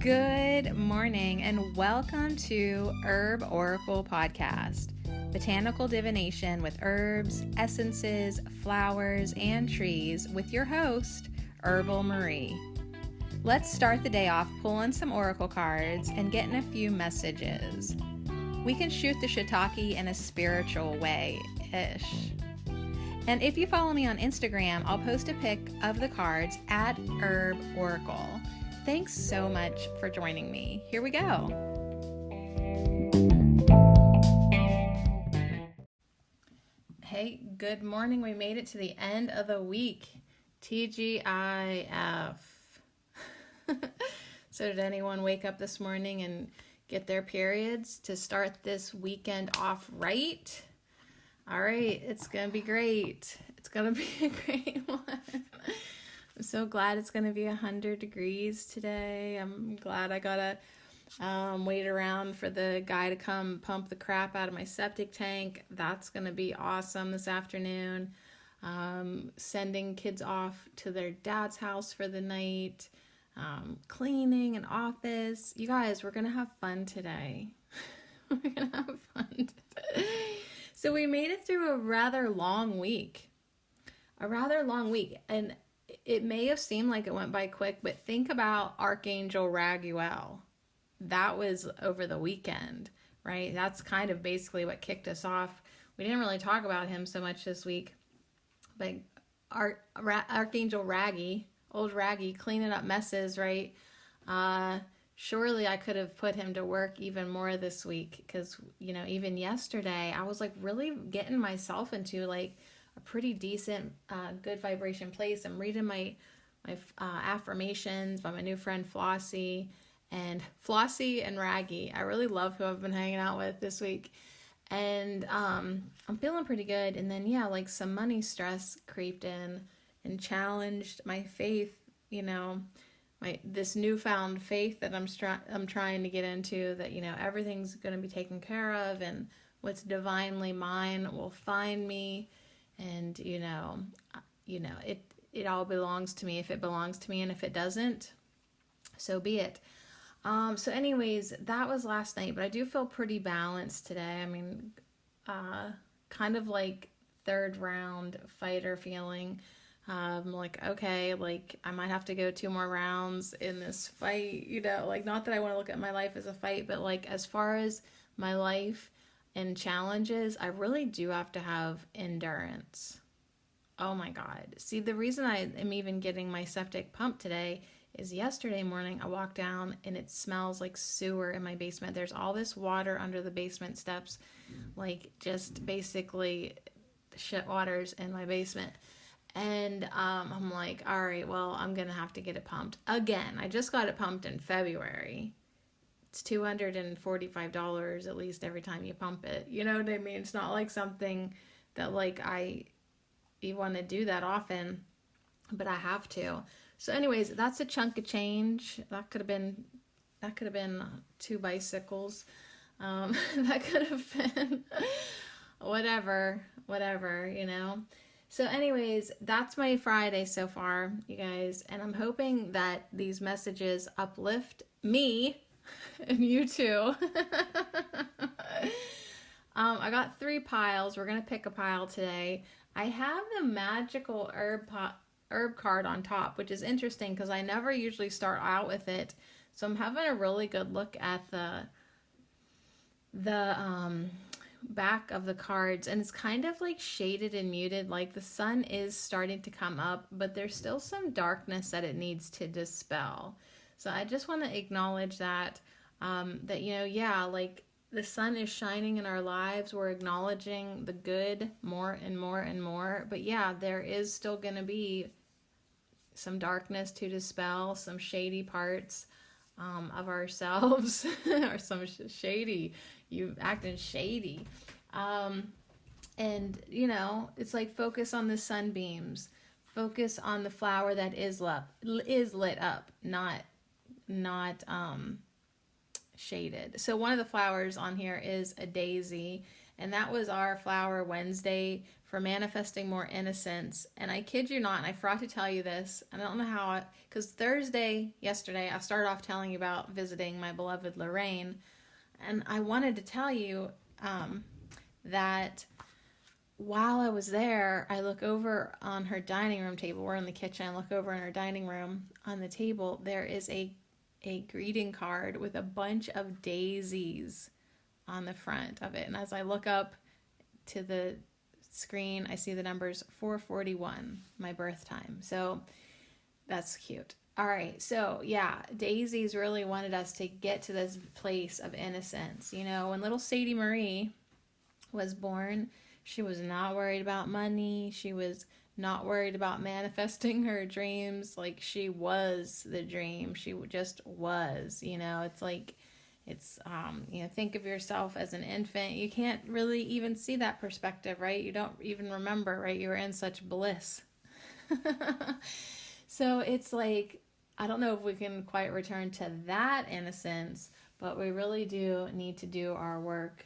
Good morning and welcome to Herb Oracle Podcast, botanical divination with herbs, essences, flowers, and trees with your host, Herbal Marie. Let's start the day off pulling some oracle cards and getting a few messages. We can shoot the shiitake in a spiritual way-ish. And if you follow me on Instagram, I'll post a pic of the cards at Herb Oracle. Thanks so much for joining me. Here we go. Hey, good morning. We made it to the end of the week. TGIF. So did anyone wake up this morning and get their periods to start this weekend off right? All right, it's going to be great. It's going to be a great one. I'm so glad it's going to be 100 degrees today. I'm glad I got to wait around for the guy to come pump the crap out of my septic tank. That's going to be awesome this afternoon. Sending kids off to their dad's house for the night. Cleaning an office. You guys, we're going to have fun today. We're going to have fun today. So we made it through a rather long week. And it may have seemed like it went by quick, but think about Archangel Raguel. That was over the weekend, right? That's kind of basically what kicked us off. We didn't really talk about him so much this week, but Archangel Raggy, old Raggy, cleaning up messes, right? Surely I could have put him to work even more this week because, even yesterday I was like really getting myself into like a pretty decent, good vibration place. I'm reading my affirmations by my new friend Flossie and Raggy. I really love who I've been hanging out with this week. And I'm feeling pretty good. And then, like some money stress creeped in and challenged my faith, this newfound faith that I'm trying to get into, that everything's going to be taken care of and what's divinely mine will find me, and it all belongs to me if it belongs to me, and if it doesn't, so be it. So anyways, that was last night, but I do feel pretty balanced today. I mean, kind of like third round fighter feeling. Like, okay, like I might have to go 2 more rounds in this fight, not that I want to look at my life as a fight, but like as far as my life and challenges, I really do have to have endurance. Oh my God. See, the reason I am even getting my septic pumped today is yesterday morning I walked down and it smells like sewer in my basement. There's all this water under the basement steps, like just basically shit waters in my basement. And I'm like, all right, well, I'm going to have to get it pumped again. I just got it pumped in February. It's $245 at least every time you pump it. You know what I mean? It's not like something that like you want to do that often, but I have to. So anyways, that's a chunk of change. That could have been 2 bicycles. That could have been whatever, So anyways, that's my Friday so far, you guys, and I'm hoping that these messages uplift me and you too. I got 3 piles. We're going to pick a pile today. I have the magical herb card on top, which is interesting because I never usually start out with it. So I'm having a really good look at the back of the cards, and it's kind of like shaded and muted, like the sun is starting to come up, but there's still some darkness that it needs to dispel. So I just want to acknowledge that like the sun is shining in our lives. We're acknowledging the good more and more and more, but there is still going to be some darkness to dispel, some shady parts of ourselves, or some shady, you acting shady. And it's like focus on the sunbeams, focus on the flower that is lit up, not shaded. So one of the flowers on here is a daisy, And that was our Flower Wednesday for manifesting more innocence. And I kid you not, and I forgot to tell you this. I don't know how, because yesterday, I started off telling you about visiting my beloved Lorraine. And I wanted to tell you that while I was there, I look over on her dining room table. We're in the kitchen. I look over in her dining room on the table. There is a greeting card with a bunch of daisies on the front of it. And as I look up to the screen, I see the numbers 441, my birth time. So that's cute. All right. So yeah, daisies really wanted us to get to this place of innocence. You know, when little Sadie Marie was born, she was not worried about money. She was not worried about manifesting her dreams. Like, she was the dream. She just was, you know. It's like, you know, think of yourself as an infant. You can't really even see that perspective, right? You don't even remember, right? You were in such bliss. So it's like, I don't know if we can quite return to that innocence, but we really do need to do our work,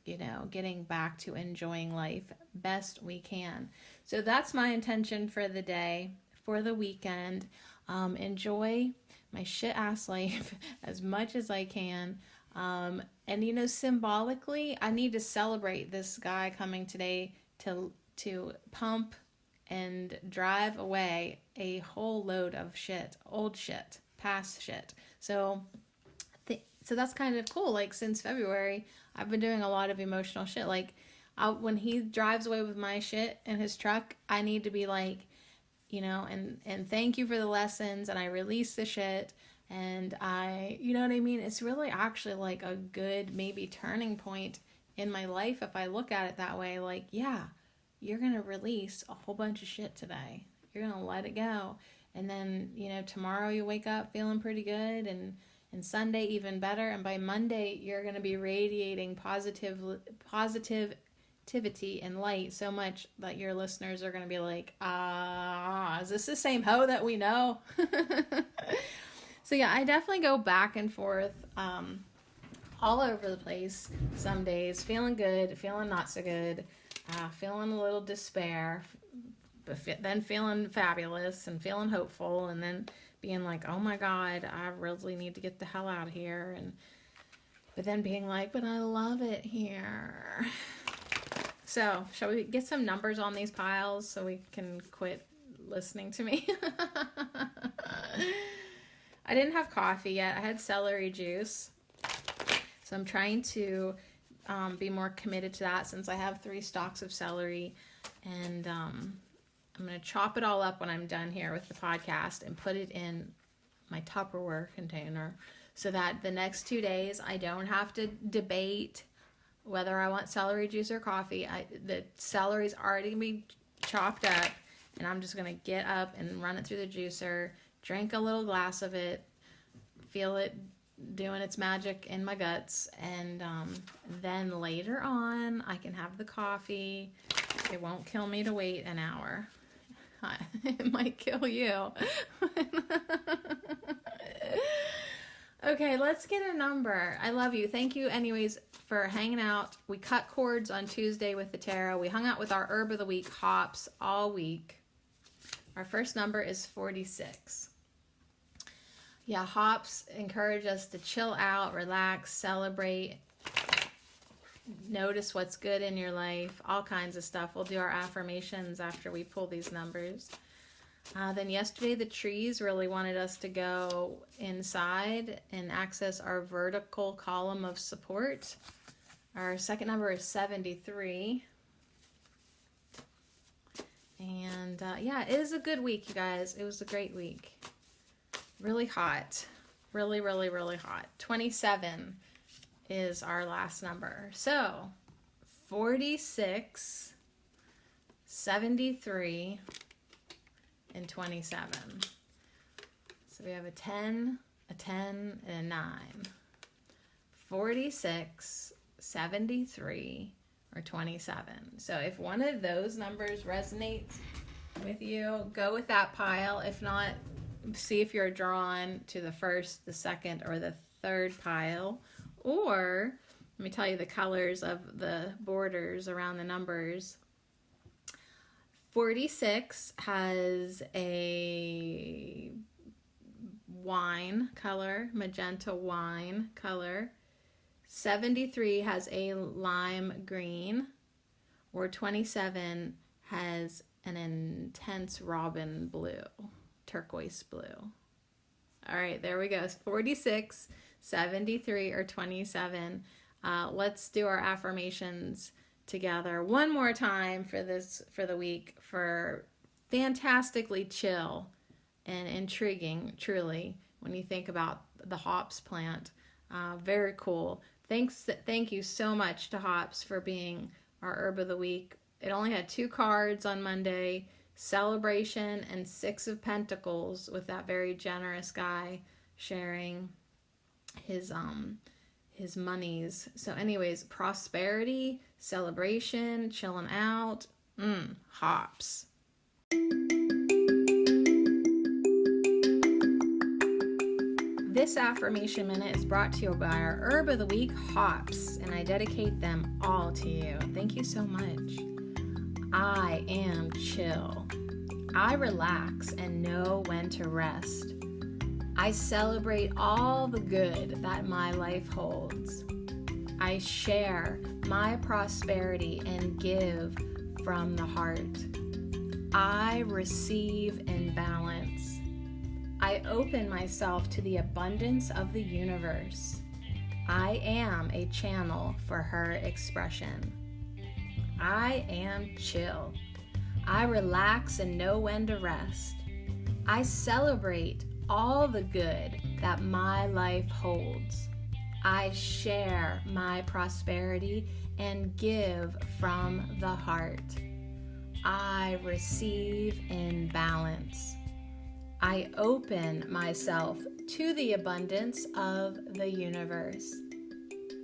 you know, getting back to enjoying life best we can. So that's my intention for the day, for the weekend. Enjoy my shit-ass life as much as I can. And, you know, symbolically, I need to celebrate this guy coming today to pump and drive away a whole load of shit, old shit, past shit. So that's kind of cool. Like, since February, I've been doing a lot of emotional shit. Like, when he drives away with my shit in his truck, I need to be like, you know, and thank you for the lessons, and I release the shit, and you know what I mean? It's really actually like a good maybe turning point in my life if I look at it that way. Like, yeah, you're going to release a whole bunch of shit today. You're going to let it go. And then, you know, tomorrow you wake up feeling pretty good, and Sunday even better. And by Monday, you're going to be radiating positivity and light so much that your listeners are going to be like, is this the same hoe that we know? So yeah, I definitely go back and forth all over the place some days, feeling good, feeling not so good, feeling a little despair, but then feeling fabulous and feeling hopeful, and then being like, oh my God, I really need to get the hell out of here. But then being like, but I love it here. So shall we get some numbers on these piles so we can quit listening to me? I didn't have coffee yet. I had celery juice. So I'm trying to be more committed to that since I have 3 stalks of celery. And I'm going to chop it all up when I'm done here with the podcast and put it in my Tupperware container so that the next 2 days I don't have to debate whether I want celery juice or coffee. The celery's already going to be chopped up, and I'm just going to get up and run it through the juicer, drink a little glass of it, feel it doing its magic in my guts, and then later on I can have the coffee. It won't kill me to wait an hour. It might kill you. Okay, let's get a number. I love you. Thank you anyways for hanging out. We cut cords on Tuesday with the tarot. We hung out with our herb of the week, hops, all week. Our first number is 46. Yeah, hops encourage us to chill out, relax, celebrate, notice what's good in your life, all kinds of stuff. We'll do our affirmations after we pull these numbers. Then yesterday, the trees really wanted us to go inside and access our vertical column of support. Our second number is 73. And yeah, it is a good week, you guys. It was a great week. Really hot. Really, really, really hot. 27 is our last number. So, 46, 73, and 27. So we have a 10, and a 9. 46, 73, or 27. So if one of those numbers resonates with you, go with that pile. If not, see if you're drawn to the first, the second, or the third pile. Or Let me tell you the colors of the borders around the numbers. 46 has a wine color, magenta wine color. 73 has a lime green, or 27 has an intense robin blue, turquoise blue. All right, there we go. 46, 73, or 27. Let's do our affirmations together one more time for the week, for fantastically chill and intriguing, truly, when you think about the hops plant. Very cool. Thank you so much to hops for being our herb of the week. It only had 2 cards on Monday: celebration and 6 of pentacles, with that very generous guy sharing his monies. So anyways, prosperity, celebration, chilling out, hops. This affirmation minute is brought to you by our herb of the week, hops, and I dedicate them all to you. Thank you so much. I am chill. I relax and know when to rest. I celebrate all the good that my life holds. I share my prosperity and give from the heart. I receive in balance. I open myself to the abundance of the universe. I am a channel for her expression. I am chill. I relax and know when to rest. I celebrate all the good that my life holds. I share my prosperity and give from the heart. I receive in balance. I open myself to the abundance of the universe.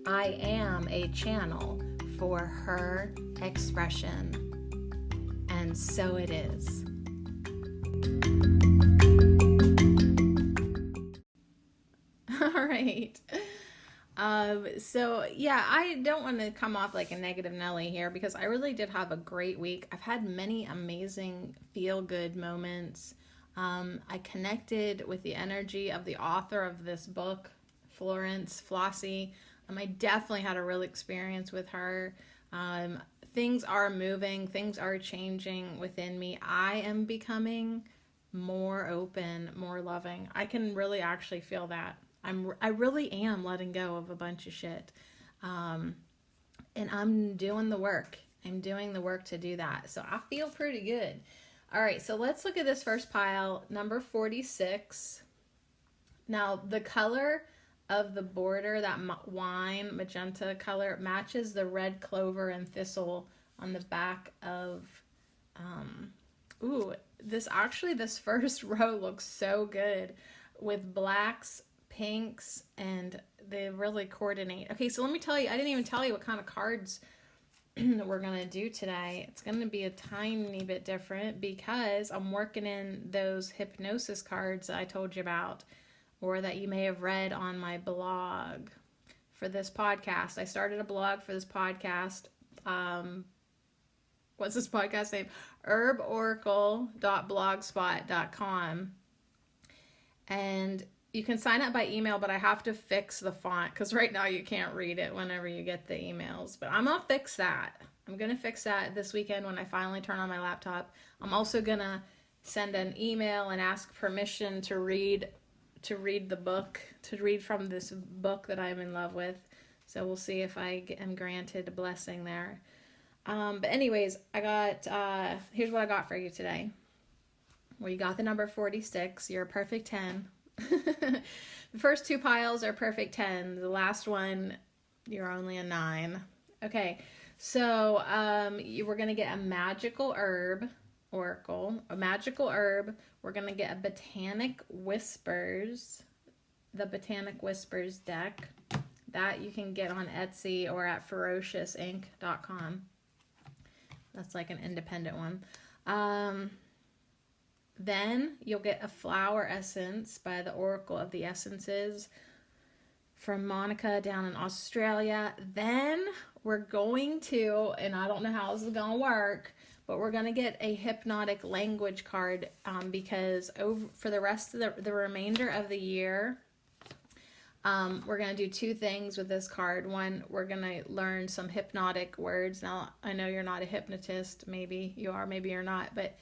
I am a channel for her expression. And so it is. All right. So yeah, I don't want to come off like a negative Nelly here, because I really did have a great week. I've had many amazing feel-good moments. I connected with the energy of the author of this book, Florence Flossie. I definitely had a real experience with her. Things are moving, things are changing within me. I am becoming more open, more loving. I can really actually feel that. I really am letting go of a bunch of shit. And I'm doing the work. I'm doing the work to do that. So I feel pretty good. All right, so let's look at this first pile, number 46. Now, the color of the border, that wine magenta color, matches the red clover and thistle on the back of, this first row looks so good with blacks, pinks, and they really coordinate. Okay, so let me tell you, I didn't even tell you what kind of cards we're going to do today. It's going to be a tiny bit different because I'm working in those hypnosis cards that I told you about, or that you may have read on my blog for this podcast. I started a blog for this podcast. What's this podcast name? herboracle.blogspot.com. And you can sign up by email, but I have to fix the font because right now you can't read it whenever you get the emails. But I'm going to fix that. I'm going to fix that this weekend when I finally turn on my laptop. I'm also going to send an email and ask permission to read the book, to read from this book that I'm in love with. So we'll see if I am granted a blessing there. But anyways, I got, here's what I got for you today. Well, you got the number 46. You're a perfect 10. The first 2 piles are perfect 10. The last one, you're only a 9. Okay, so we're going to get a magical herb oracle, a magical herb. We're going to get a Botanic Whispers, the Botanic Whispers deck. That you can get on Etsy or at ferociousinc.com. That's like an independent one. Then you'll get a flower essence by the Oracle of the Essences from Monica down in Australia. Then we're going to, and I don't know how this is going to work, but we're going to get a hypnotic language card because for the rest of the remainder of the year, we're going to do two things with this card. One, we're going to learn some hypnotic words. Now, I know you're not a hypnotist. Maybe you are, maybe you're not. But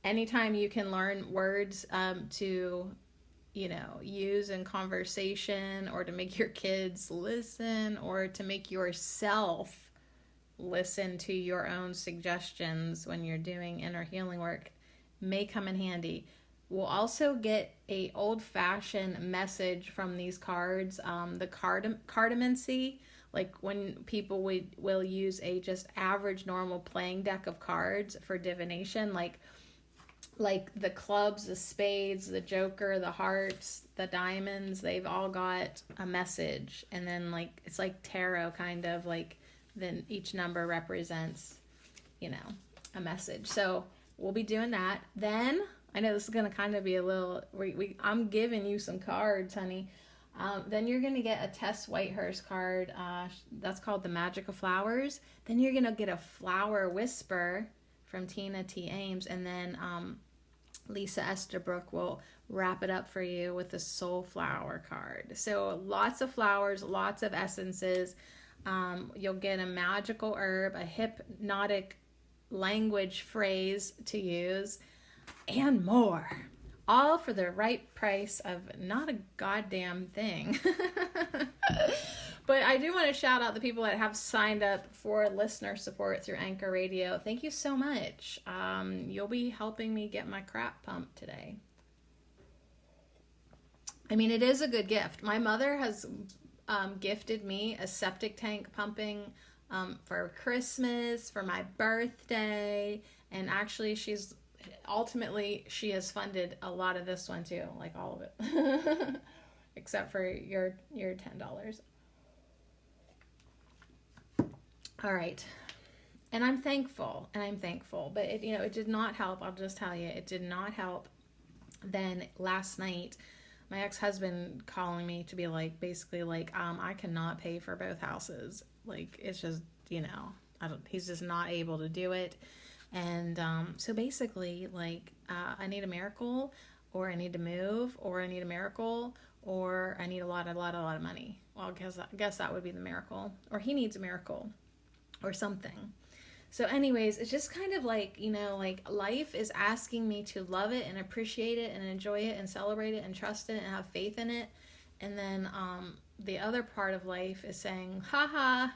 anytime you can learn words to, use in conversation, or to make your kids listen, or to make yourself listen to your own suggestions when you're doing inner healing work, may come in handy. We'll also get a old-fashioned message from these cards, the cardamancy, like when people will use a just average normal playing deck of cards for divination, like the clubs, the spades, the joker, the hearts, the diamonds, they've all got a message. And then it's like tarot kind of, like then each number represents, a message. So we'll be doing that. Then I know this is going to kind of be a little, I'm giving you some cards, honey. Then you're going to get a Tess Whitehurst card. That's called The Magic of Flowers. Then you're going to get a Flower Whisper from Tina T. Ames. And then Lisa Esterbrook will wrap it up for you with the Soul Flower card. So lots of flowers, lots of essences. You'll get a magical herb, a hypnotic language phrase to use, and more. All for the right price of not a goddamn thing. But I do want to shout out the people that have signed up for listener support through Anchor Radio. Thank you so much. You'll be helping me get my crap pumped today. I mean, it is a good gift. My mother has gifted me a septic tank pumping for Christmas, for my birthday, and actually she has funded a lot of this one too, like all of it, except for your $10. All right, and I'm thankful, but it did not help. I'll just tell you, it did not help. Then last night, my ex-husband calling me to be like, basically like, I cannot pay for both houses. Like, it's just, he's just not able to do it. And so basically, like, I need a miracle, or I need to move, or I need a miracle, or I need a lot of money. Well, I guess that would be the miracle, or he needs a miracle, or something. So anyways, it's just kind of like, like life is asking me to love it and appreciate it and enjoy it and celebrate it and trust it and have faith in it. And then the other part of life is saying, haha,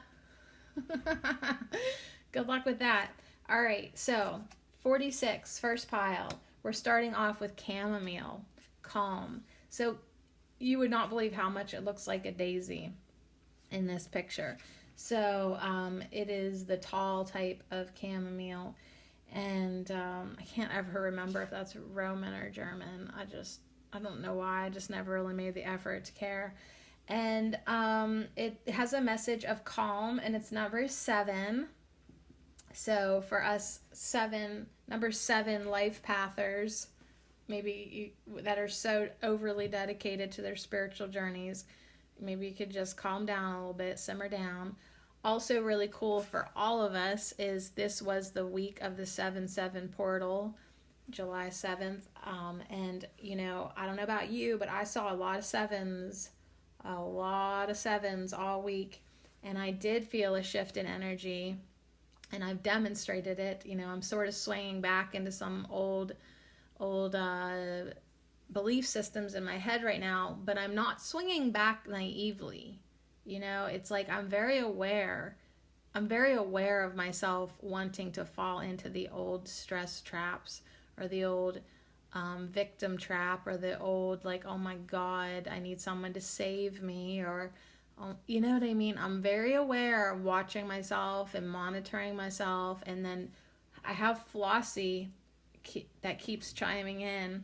good luck with that. All right, so 46, first pile. We're starting off with chamomile, calm. So you would not believe how much it looks like a daisy in this picture. So it is the tall type of chamomile, and I can't ever remember if that's Roman or German. I don't know why. I just never really made the effort to care. And it has a message of calm, and it's number 7. So for us number 7 life pathers, maybe that are so overly dedicated to their spiritual journeys, maybe you could just calm down a little bit, simmer down. Also really cool for all of us is this was the week of the 7/7 portal, July 7th. And, I don't know about you, but I saw a lot of sevens all week. And I did feel a shift in energy, and I've demonstrated it. I'm sort of swinging back into some old belief systems in my head right now, but I'm not swinging back naively. It's like I'm very aware of myself wanting to fall into the old stress traps, or the old victim trap, or the old, like, oh my God, I need someone to save me, or, you know what I mean? I'm very aware of watching myself and monitoring myself. And then I have Flossie that keeps chiming in,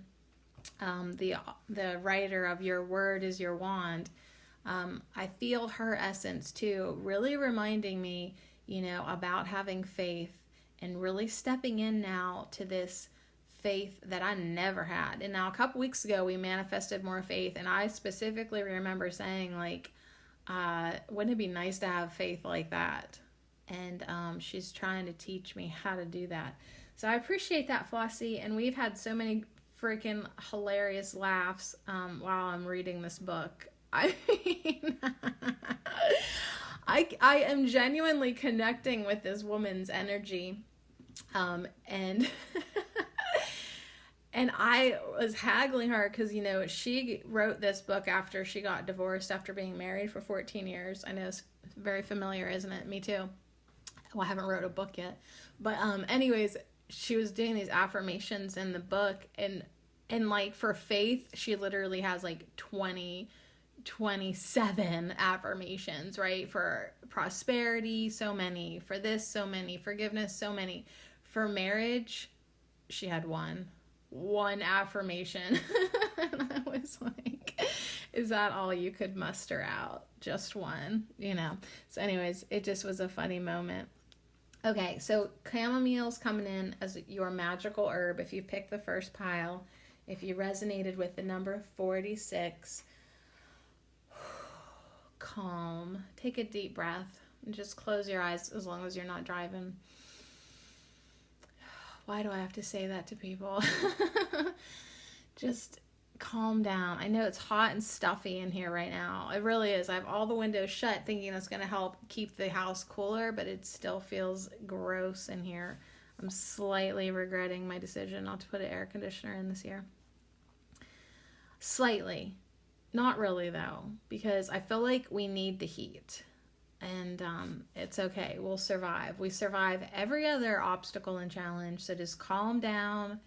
the writer of Your Word is Your Wand. I feel her essence too, really reminding me, about having faith and really stepping in now to this faith that I never had. And now a couple weeks ago, we manifested more faith, and I specifically remember saying, like, wouldn't it be nice to have faith like that? And she's trying to teach me how to do that. So I appreciate that, Flossie. And we've had so many freaking hilarious laughs while I'm reading this book. I mean, I am genuinely connecting with this woman's energy. And and I was haggling her because, you know, she wrote this book after she got divorced after being married for 14 years. I know it's very familiar, isn't it? Me too. Well, I haven't wrote a book yet. But anyways, she was doing these affirmations in the book. And like for faith, she literally has like 27 affirmations, right? For prosperity, so many. For this, so many. Forgiveness, so many. For marriage, she had one affirmation. And I was like, is that all you could muster out? Just one, you know? So anyways, it just was a funny moment. Okay, so chamomile's coming in as your magical herb. If you pick the first pile, if you resonated with the number 46, calm. Take a deep breath and just close your eyes as long as you're not driving. Why do I have to say that to people? Just calm down. I know it's hot and stuffy in here right now. It really is. I have all the windows shut thinking that's going to help keep the house cooler, but it still feels gross in here. I'm slightly regretting my decision not to put an air conditioner in this year. Slightly. Not really, though, because I feel like we need the heat. And it's okay. We'll survive. We survive every other obstacle and challenge. So just calm down.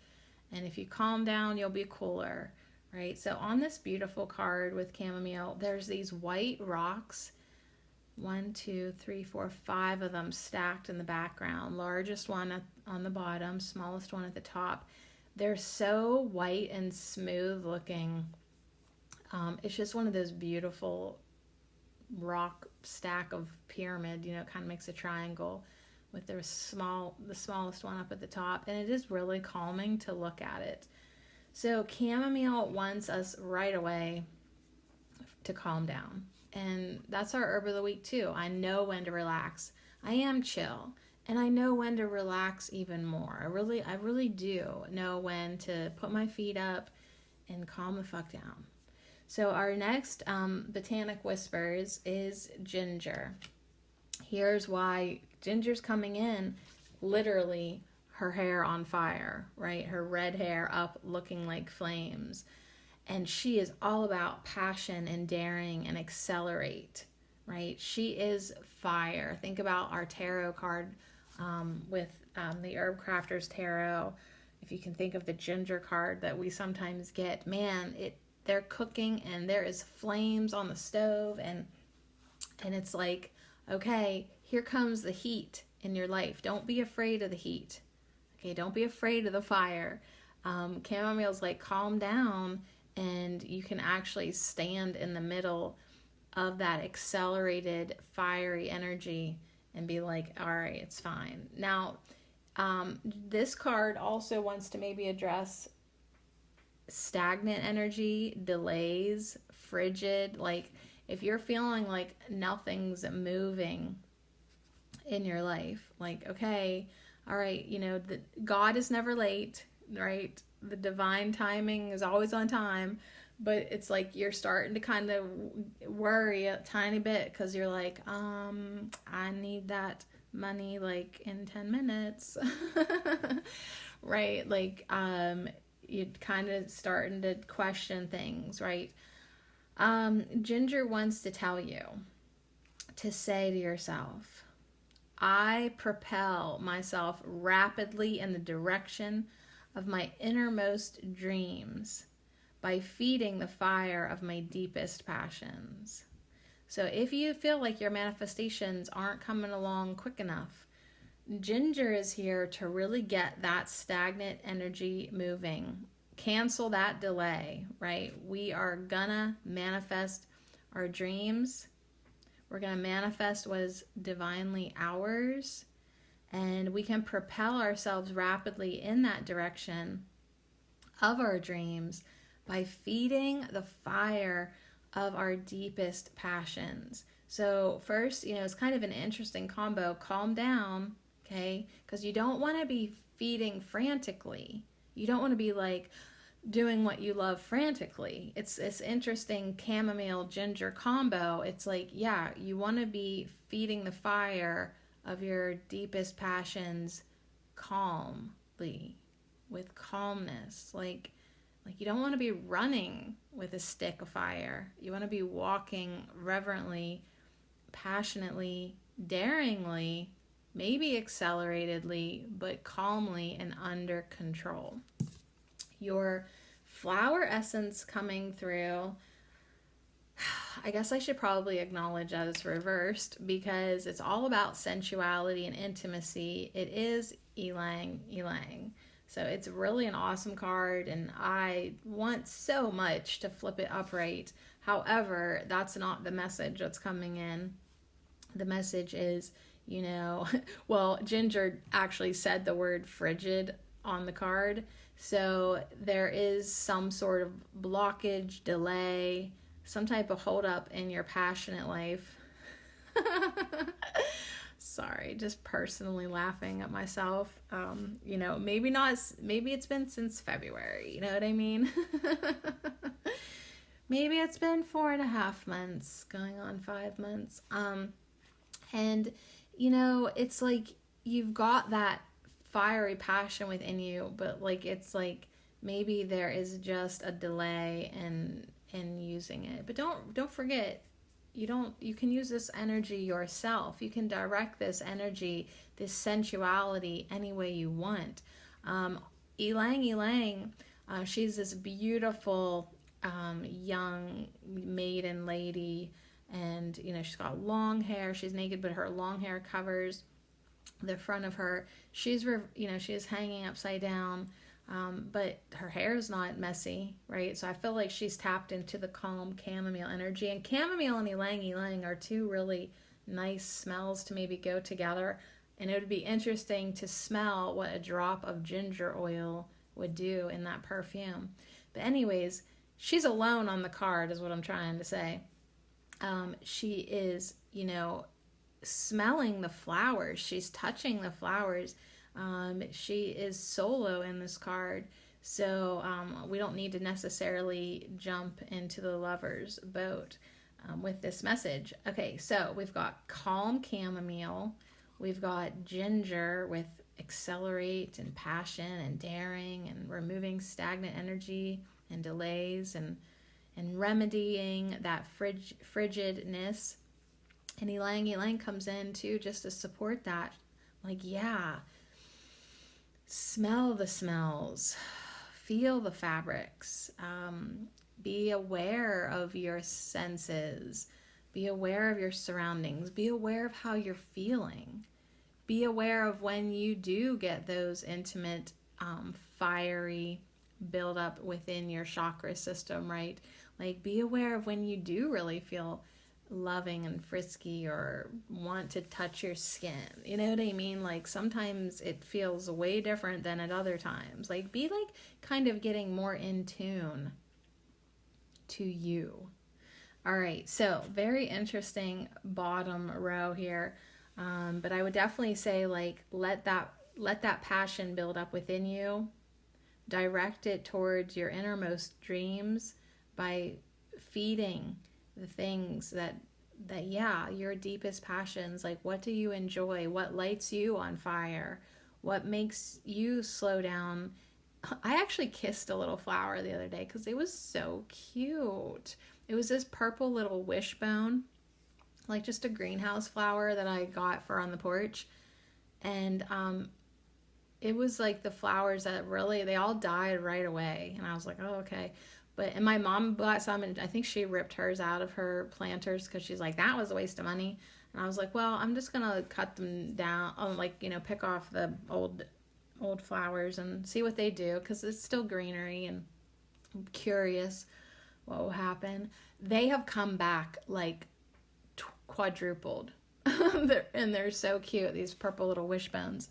And if you calm down, you'll be cooler, right? So on this beautiful card with chamomile, there's these white rocks. 1, 2, 3, 4, 5 of them stacked in the background. Largest one on the bottom, smallest one at the top. They're so white and smooth looking. It's just one of those beautiful rock stack of pyramid, you know, kind of makes a triangle with the smallest one up at the top, and it is really calming to look at it. So chamomile wants us right away to calm down, and that's our herb of the week too. I know when to relax. I am chill, and I know when to relax even more. I really do know when to put my feet up and calm the fuck down. So our next Botanic Whispers is ginger. Here's why ginger's coming in, literally her hair on fire, right? Her red hair up looking like flames. And she is all about passion and daring and accelerate, right? She is fire. Think about our tarot card with the Herb Crafters Tarot. If you can think of the ginger card that we sometimes get, man, they're cooking and there is flames on the stove and it's like, okay, here comes the heat in your life. Don't be afraid of the heat. Okay, don't be afraid of the fire. Chamomile's like, calm down, and you can actually stand in the middle of that accelerated fiery energy and be like, all right, it's fine. Now, this card also wants to maybe address stagnant energy, delays, frigid, like if you're feeling like nothing's moving in your life, like, okay, all right, you know, God is never late, right? The divine timing is always on time, but it's like you're starting to kind of worry a tiny bit because you're like, I need that money like in 10 minutes, right? Like, you're kind of starting to question things, right? Ginger wants to tell you to say to yourself, I propel myself rapidly in the direction of my innermost dreams by feeding the fire of my deepest passions. So if you feel like your manifestations aren't coming along quick enough, ginger is here to really get that stagnant energy moving. Cancel that delay, right? We are gonna manifest our dreams. We're gonna manifest what is divinely ours, and we can propel ourselves rapidly in that direction of our dreams by feeding the fire of our deepest passions. So first, it's kind of an interesting combo. Calm down, okay? Because you don't want to be feeding frantically. You don't want to be like doing what you love frantically. It's interesting chamomile ginger combo. It's like, yeah, you want to be feeding the fire of your deepest passions calmly, with calmness. Like you don't want to be running with a stick of fire. You want to be walking reverently, passionately, daringly, maybe acceleratedly, but calmly and under control. Your flower essence coming through, I guess I should probably acknowledge that it's reversed because it's all about sensuality and intimacy. It is Ylang Ylang. So it's really an awesome card, and I want so much to flip it upright. However, that's not the message that's coming in. The message is, well, Ginger actually said the word frigid on the card. So there is some sort of blockage, delay, some type of holdup in your passionate life. Sorry, just personally laughing at myself. Maybe not, maybe it's been since February, you know what I mean? Maybe it's been 4.5 months, going on 5 months. And it's like you've got that fiery passion within you, but it's like maybe there is just a delay in using it. But don't forget, you can use this energy yourself. You can direct this energy, this sensuality, any way you want. Ylang Ylang, she's this beautiful young maiden lady, and she's got long hair. She's naked, but her long hair covers the front of her. She's hanging upside down, but her hair is not messy, right? So I feel like she's tapped into the calm chamomile energy. And chamomile and ylang ylang are two really nice smells to maybe go together. And it would be interesting to smell what a drop of ginger oil would do in that perfume. But anyways, she's alone on the card is what I'm trying to say. She is, smelling the flowers. She's touching the flowers. She is solo in this card. So we don't need to necessarily jump into the lover's boat with this message. Okay, so we've got calm chamomile. We've got ginger with accelerate and passion and daring and removing stagnant energy and delays and remedying that frigidness. And Ylang Ylang comes in too, just to support that. Like, yeah, smell the smells, feel the fabrics, be aware of your senses, be aware of your surroundings, be aware of how you're feeling, be aware of when you do get those intimate, fiery buildup within your chakra system, right? Like, be aware of when you do really feel loving and frisky or want to touch your skin. You know what I mean? Like, sometimes it feels way different than at other times. Like, be kind of getting more in tune to you. All right, so very interesting bottom row here. But I would definitely say, let that passion build up within you. Direct it towards your innermost dreams by feeding the things that your deepest passions. Like, what do you enjoy? What lights you on fire? What makes you slow down? I actually kissed a little flower the other day because it was so cute. It was this purple little wishbone, like just a greenhouse flower that I got for on the porch. And it was like the flowers that really, they all died right away. And I was like, oh, okay. And my mom bought some, and I think she ripped hers out of her planters because she's like, that was a waste of money. And I was like, well, I'm just going to cut them down, pick off the old flowers and see what they do, because it's still greenery, and I'm curious what will happen. They have come back quadrupled. And they're so cute, these purple little wishbones.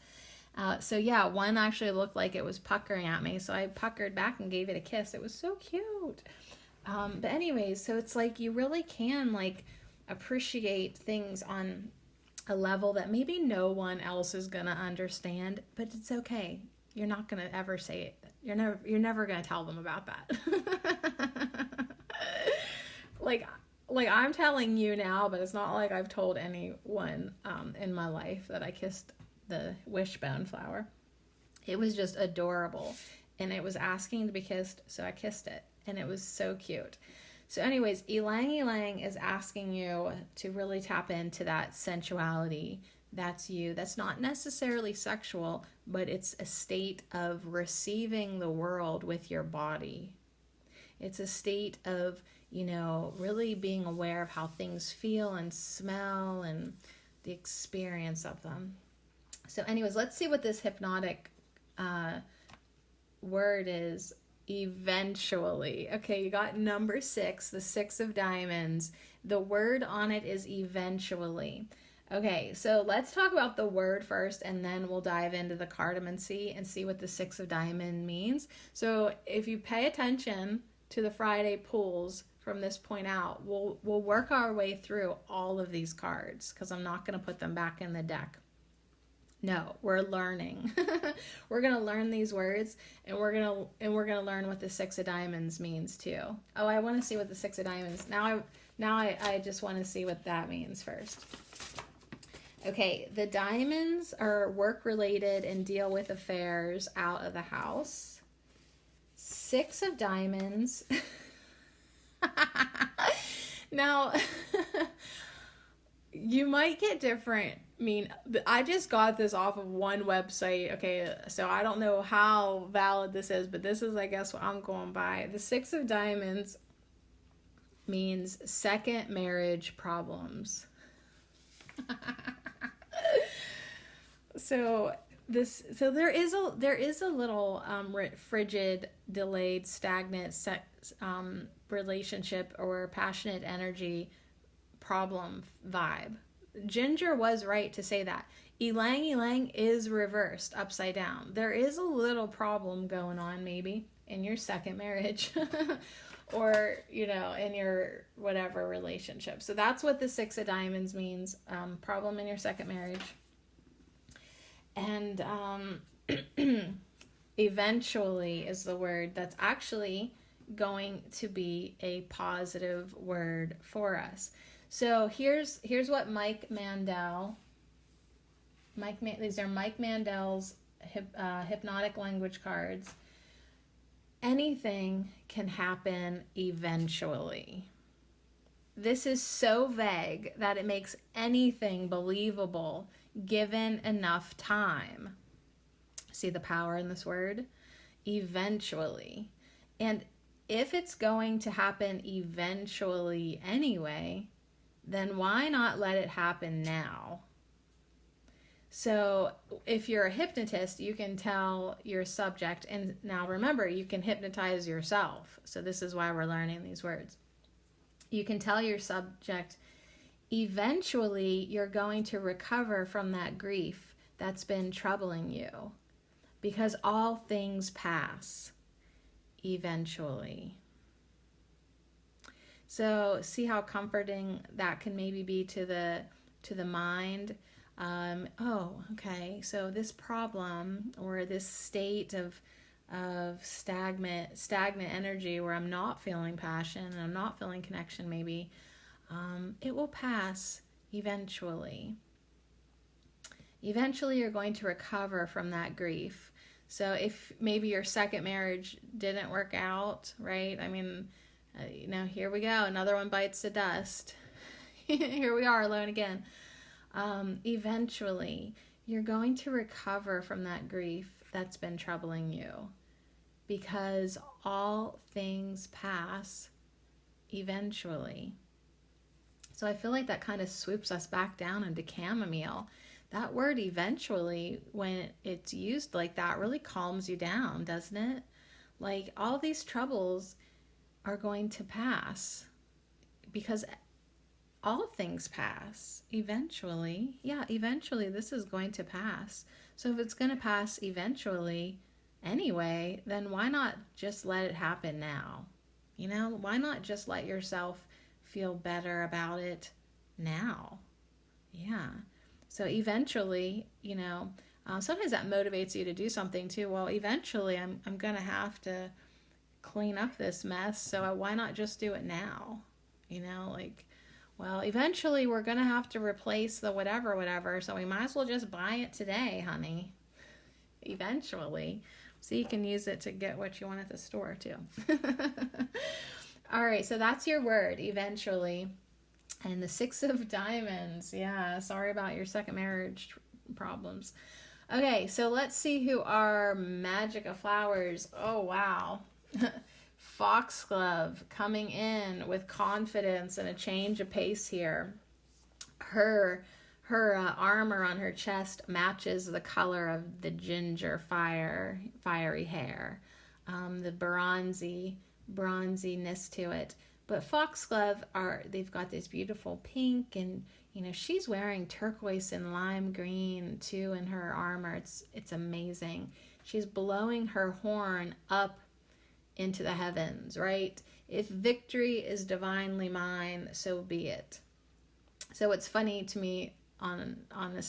So yeah, one actually looked like it was puckering at me, so I puckered back and gave it a kiss. It was so cute. But anyways, so it's like you really can like appreciate things on a level that maybe no one else is gonna understand, but it's okay. You're not gonna ever say it. You're never gonna tell them about that. like like I'm telling you now, but it's not like I've told anyone in my life that I kissed the wishbone flower. It was just adorable, and it was asking to be kissed, so I kissed it, and it was so cute. So anyways, ylang ylang is asking you to really tap into that sensuality. That's you. That's not necessarily sexual, but it's a state of receiving the world with your body. It's a state of, really being aware of how things feel and smell and the experience of them. So anyways, let's see what this hypnotic word is. Eventually. Okay, you got number 6, the 6 of diamonds. The word on it is eventually. Okay, so let's talk about the word first, and then we'll dive into the cartomancy and see what the 6 of diamond means. So if you pay attention to the Friday pulls from this point out, we'll work our way through all of these cards, because I'm not going to put them back in the deck. No, we're learning. We're gonna learn these words, and we're gonna learn what the 6 of diamonds means too. Oh, I want to see what the 6 of diamonds. Now I just want to see what that means first. Okay, the diamonds are work related and deal with affairs out of the house. 6 of diamonds. Now, you might get different. I just got this off of one website. Okay, so I don't know how valid this is, but this is, I guess, what I'm going by. The 6 of diamonds means second marriage problems. So there is a little frigid, delayed, stagnant relationship or passionate energy problem vibe. Ginger was right to say that. Ylang ylang is reversed, upside down. There is a little problem going on maybe in your second marriage or, in your whatever relationship. So that's what the 6 of diamonds means, problem in your second marriage. And eventually is the word that's actually going to be a positive word for us. So here's what these are Mike Mandel's hypnotic language cards. Anything can happen eventually. This is so vague that it makes anything believable given enough time. See the power in this word? Eventually. And if it's going to happen eventually anyway, then why not let it happen now? So if you're a hypnotist, you can tell your subject, and now remember, you can hypnotize yourself. So this is why we're learning these words. You can tell your subject, eventually you're going to recover from that grief that's been troubling you, because all things pass eventually. So see how comforting that can maybe be to the mind. Okay, so this problem or this state of stagnant energy where I'm not feeling passion and I'm not feeling connection, maybe it will pass eventually. Eventually you're going to recover from that grief. So if maybe your second marriage didn't work out, right? I mean, here we go. Another one bites the dust. Here we are alone again. Eventually, you're going to recover from that grief that's been troubling you, because all things pass eventually. So I feel like that kind of swoops us back down into chamomile. That word eventually, when it's used like that, really calms you down, doesn't it? Like, all these troubles are going to pass, because all things pass eventually. Yeah, eventually this is going to pass. So if it's going to pass eventually anyway, then why not just let it happen now? You know, why not just let yourself feel better about it now? Yeah. So eventually, sometimes that motivates you to do something too. Well, eventually I'm going to have to clean up this mess. So why not just do it now? Well, eventually we're going to have to replace the whatever. So we might as well just buy it today, honey. Eventually. So you can use it to get what you want at the store too. All right, so that's your word, eventually. And the 6 of diamonds. Yeah, sorry about your second marriage problems. Okay, so let's see who are magic of flowers. Oh, wow. Foxglove coming in with confidence and a change of pace here. Her armor on her chest matches the color of the ginger fiery hair, the bronziness to it. But Foxglove they've got this beautiful pink, and she's wearing turquoise and lime green too in her armor. It's amazing. She's blowing her horn up into the heavens, right? If victory is divinely mine, so be it. So it's funny to me on a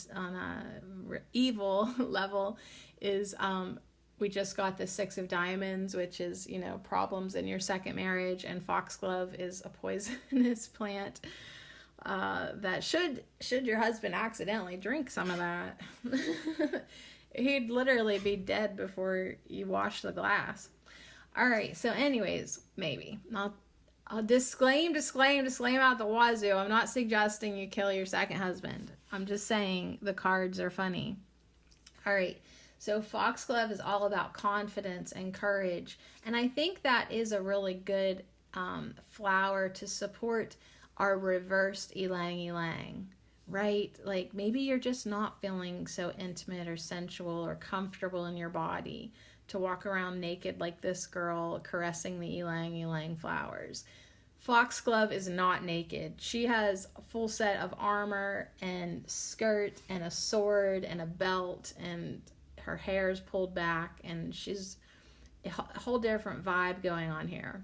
evil level is we just got the 6 of diamonds, which is problems in your second marriage, and foxglove is a poisonous plant that should your husband accidentally drink some of that, he'd literally be dead before you wash the glass. All right, so anyways, maybe I'll disclaim out the wazoo. I'm not suggesting you kill your second husband. I'm just saying the cards are funny. All right, so foxglove is all about confidence and courage. And I think that is a really good flower to support our reversed ylang ylang, right? Like maybe you're just not feeling so intimate or sensual or comfortable in your body to walk around naked like this girl caressing the ylang ylang flowers. Foxglove is not naked. She has a full set of armor and skirt and a sword and a belt, and her hair's pulled back, and she's a whole different vibe going on here.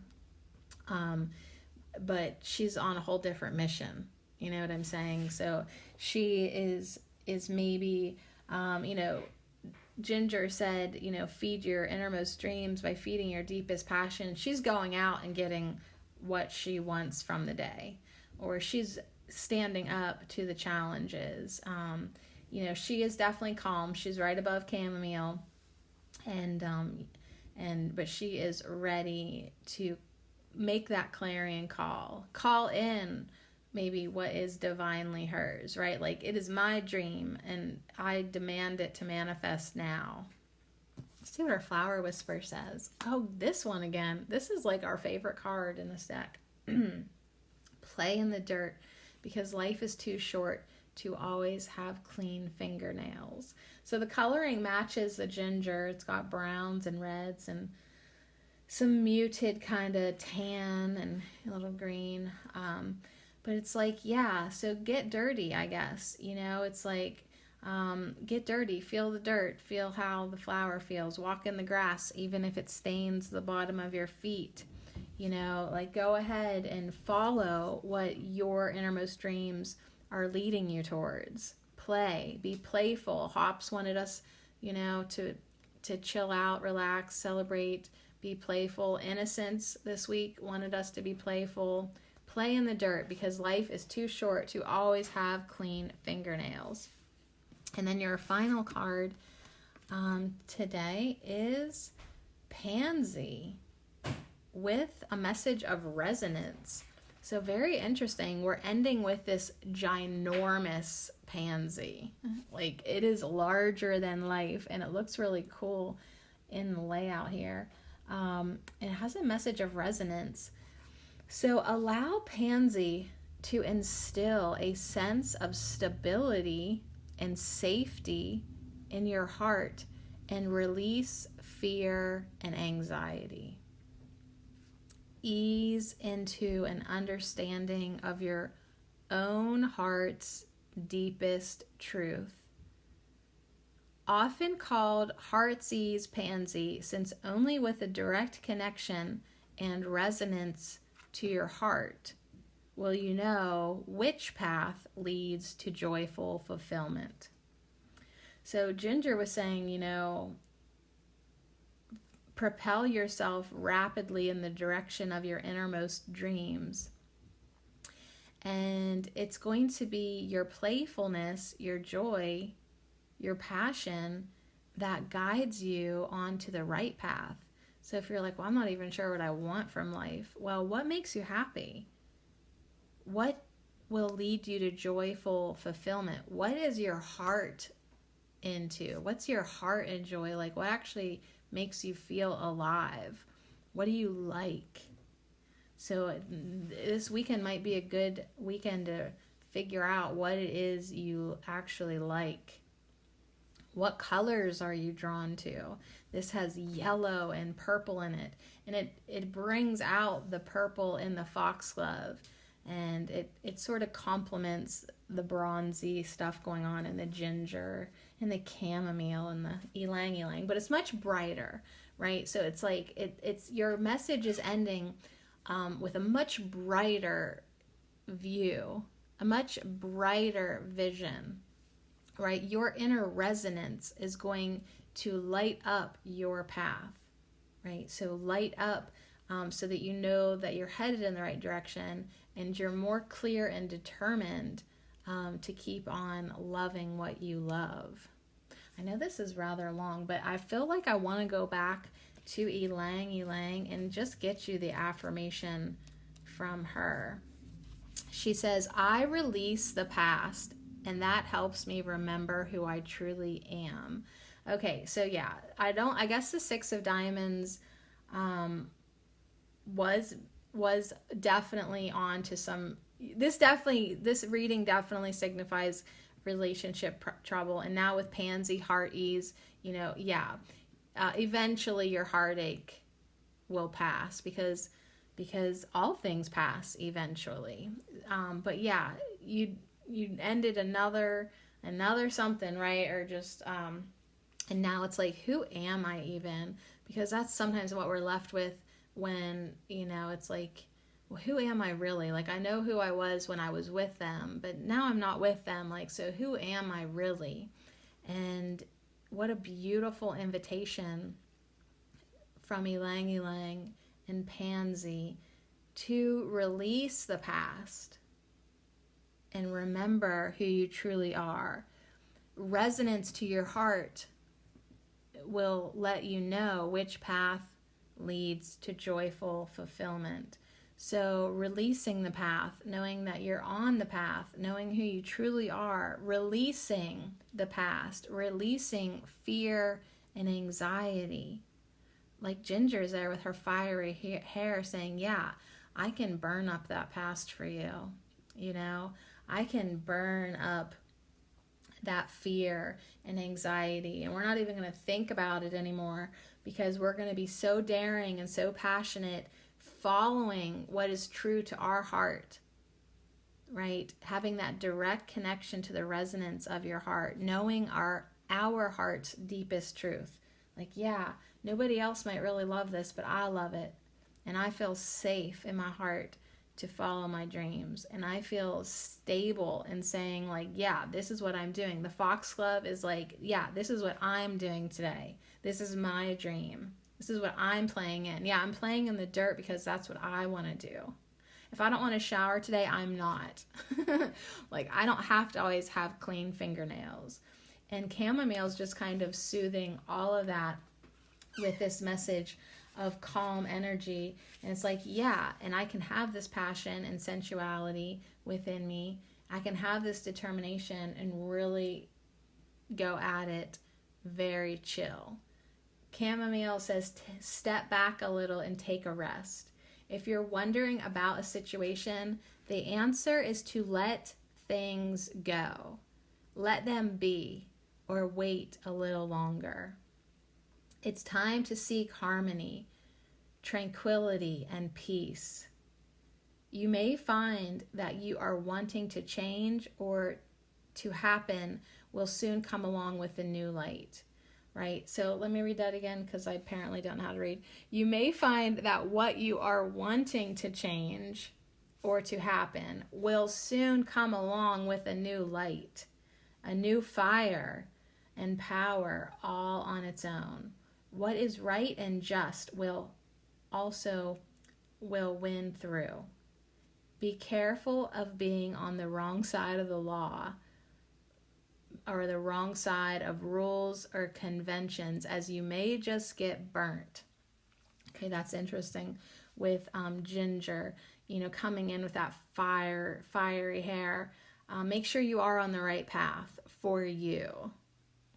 But she's on a whole different mission. You know what I'm saying? So she is maybe, Ginger said, feed your innermost dreams by feeding your deepest passion. She's going out and getting what she wants from the day, or she's standing up to the challenges. She is definitely calm. She's right above chamomile, but she is ready to make that clarion call in maybe what is divinely hers, right? Like, it is my dream and I demand it to manifest now. Let's see what our flower whisper says. Oh, this one again. This is like our favorite card in this deck. Play in the dirt, because life is too short to always have clean fingernails. So the coloring matches the ginger. It's got browns and reds and some muted kind of tan and a little green. But it's like, yeah, so get dirty, I guess. It's like, get dirty, feel the dirt, feel how the flower feels, walk in the grass, even if it stains the bottom of your feet. Go ahead and follow what your innermost dreams are leading you towards. Play, be playful. Hops wanted us, to chill out, relax, celebrate, be playful. Innocence this week wanted us to be playful. Play in the dirt, because life is too short to always have clean fingernails. And then your final card today is Pansy, with a message of resonance. So very interesting. We're ending with this ginormous pansy. Like, it is larger than life, and it looks really cool in the layout here. It has a message of resonance. So allow pansy to instill a sense of stability and safety in your heart and release fear and anxiety. Ease into an understanding of your own heart's deepest truth. Often called heart's ease pansy, since only with a direct connection and resonance to your heart will you know which path leads to joyful fulfillment. So Ginger was saying, propel yourself rapidly in the direction of your innermost dreams. And it's going to be your playfulness, your joy, your passion that guides you onto the right path. So if you're like, well, I'm not even sure what I want from life. Well, what makes you happy? What will lead you to joyful fulfillment? What is your heart into? What's your heart enjoy? Like, what actually makes you feel alive? What do you like? So this weekend might be a good weekend to figure out what it is you actually like. What colors are you drawn to? This has yellow and purple in it, and it brings out the purple in the foxglove, and it sort of complements the bronzy stuff going on in the ginger and the chamomile and the ylang ylang, but it's much brighter, right? So it's like it's your message is ending with a much brighter view, a much brighter vision, right? Your inner resonance is going to light up your path, right? So light up so that you know that you're headed in the right direction, and you're more clear and determined to keep on loving what you love. I know this is rather long, but I feel like I want to go back to Ylang Ylang and just get you the affirmation from her. She says, I release the past, and that helps me remember who I truly am. Okay, so yeah, I guess the Six of Diamonds was definitely on to some, this reading definitely signifies relationship trouble. And now with Pansy, heart ease, eventually your heartache will pass because all things pass eventually. But yeah, you ended another something, right? Or just and now it's like, who am I even? Because that's sometimes what we're left with when it's like, well, who am I really? Like, I know who I was when I was with them, but now I'm not with them. Like, so who am I really? And what a beautiful invitation from Ylang Ylang and Pansy to release the past and remember who you truly are. Resonance to your heart will let you know which path leads to joyful fulfillment. So releasing the path, knowing that you're on the path, knowing who you truly are, releasing the past, releasing fear and anxiety. Like Ginger's there with her fiery hair saying, yeah, I can burn up that past for you. I can burn up that fear and anxiety, and we're not even going to think about it anymore because we're going to be so daring and so passionate following what is true to our heart, right? Having that direct connection to the resonance of your heart, knowing our heart's deepest truth. Like, yeah, nobody else might really love this, but I love it. And I feel safe in my heart to follow my dreams. And I feel stable in saying, like, yeah, this is what I'm doing. The foxglove is like, yeah, this is what I'm doing today. This is my dream. This is what I'm playing in. Yeah, I'm playing in the dirt because that's what I want to do. If I don't want to shower today, I'm not. Like, I don't have to always have clean fingernails. And chamomile is just kind of soothing all of that with this message of calm energy. And it's like, yeah, and I can have this passion and sensuality within me. I can have this determination and really go at it very chill. Chamomile says step back a little and take a rest. If you're wondering about a situation, the answer is to let things go. Let them be, or wait a little longer. It's time to seek harmony, tranquility, and peace. You may find that you are wanting to change or to happen will soon come along with the new light. right? So let me read that again because I apparently don't know how to read. You may find that what you are wanting to change or to happen will soon come along with a new light, a new fire and power all on its own. What is right and just will win through. Be careful of being on the wrong side of the law or the wrong side of rules or conventions, as you may just get burnt. Okay, that's interesting with Ginger, coming in with that fiery hair. Make sure you are on the right path for you.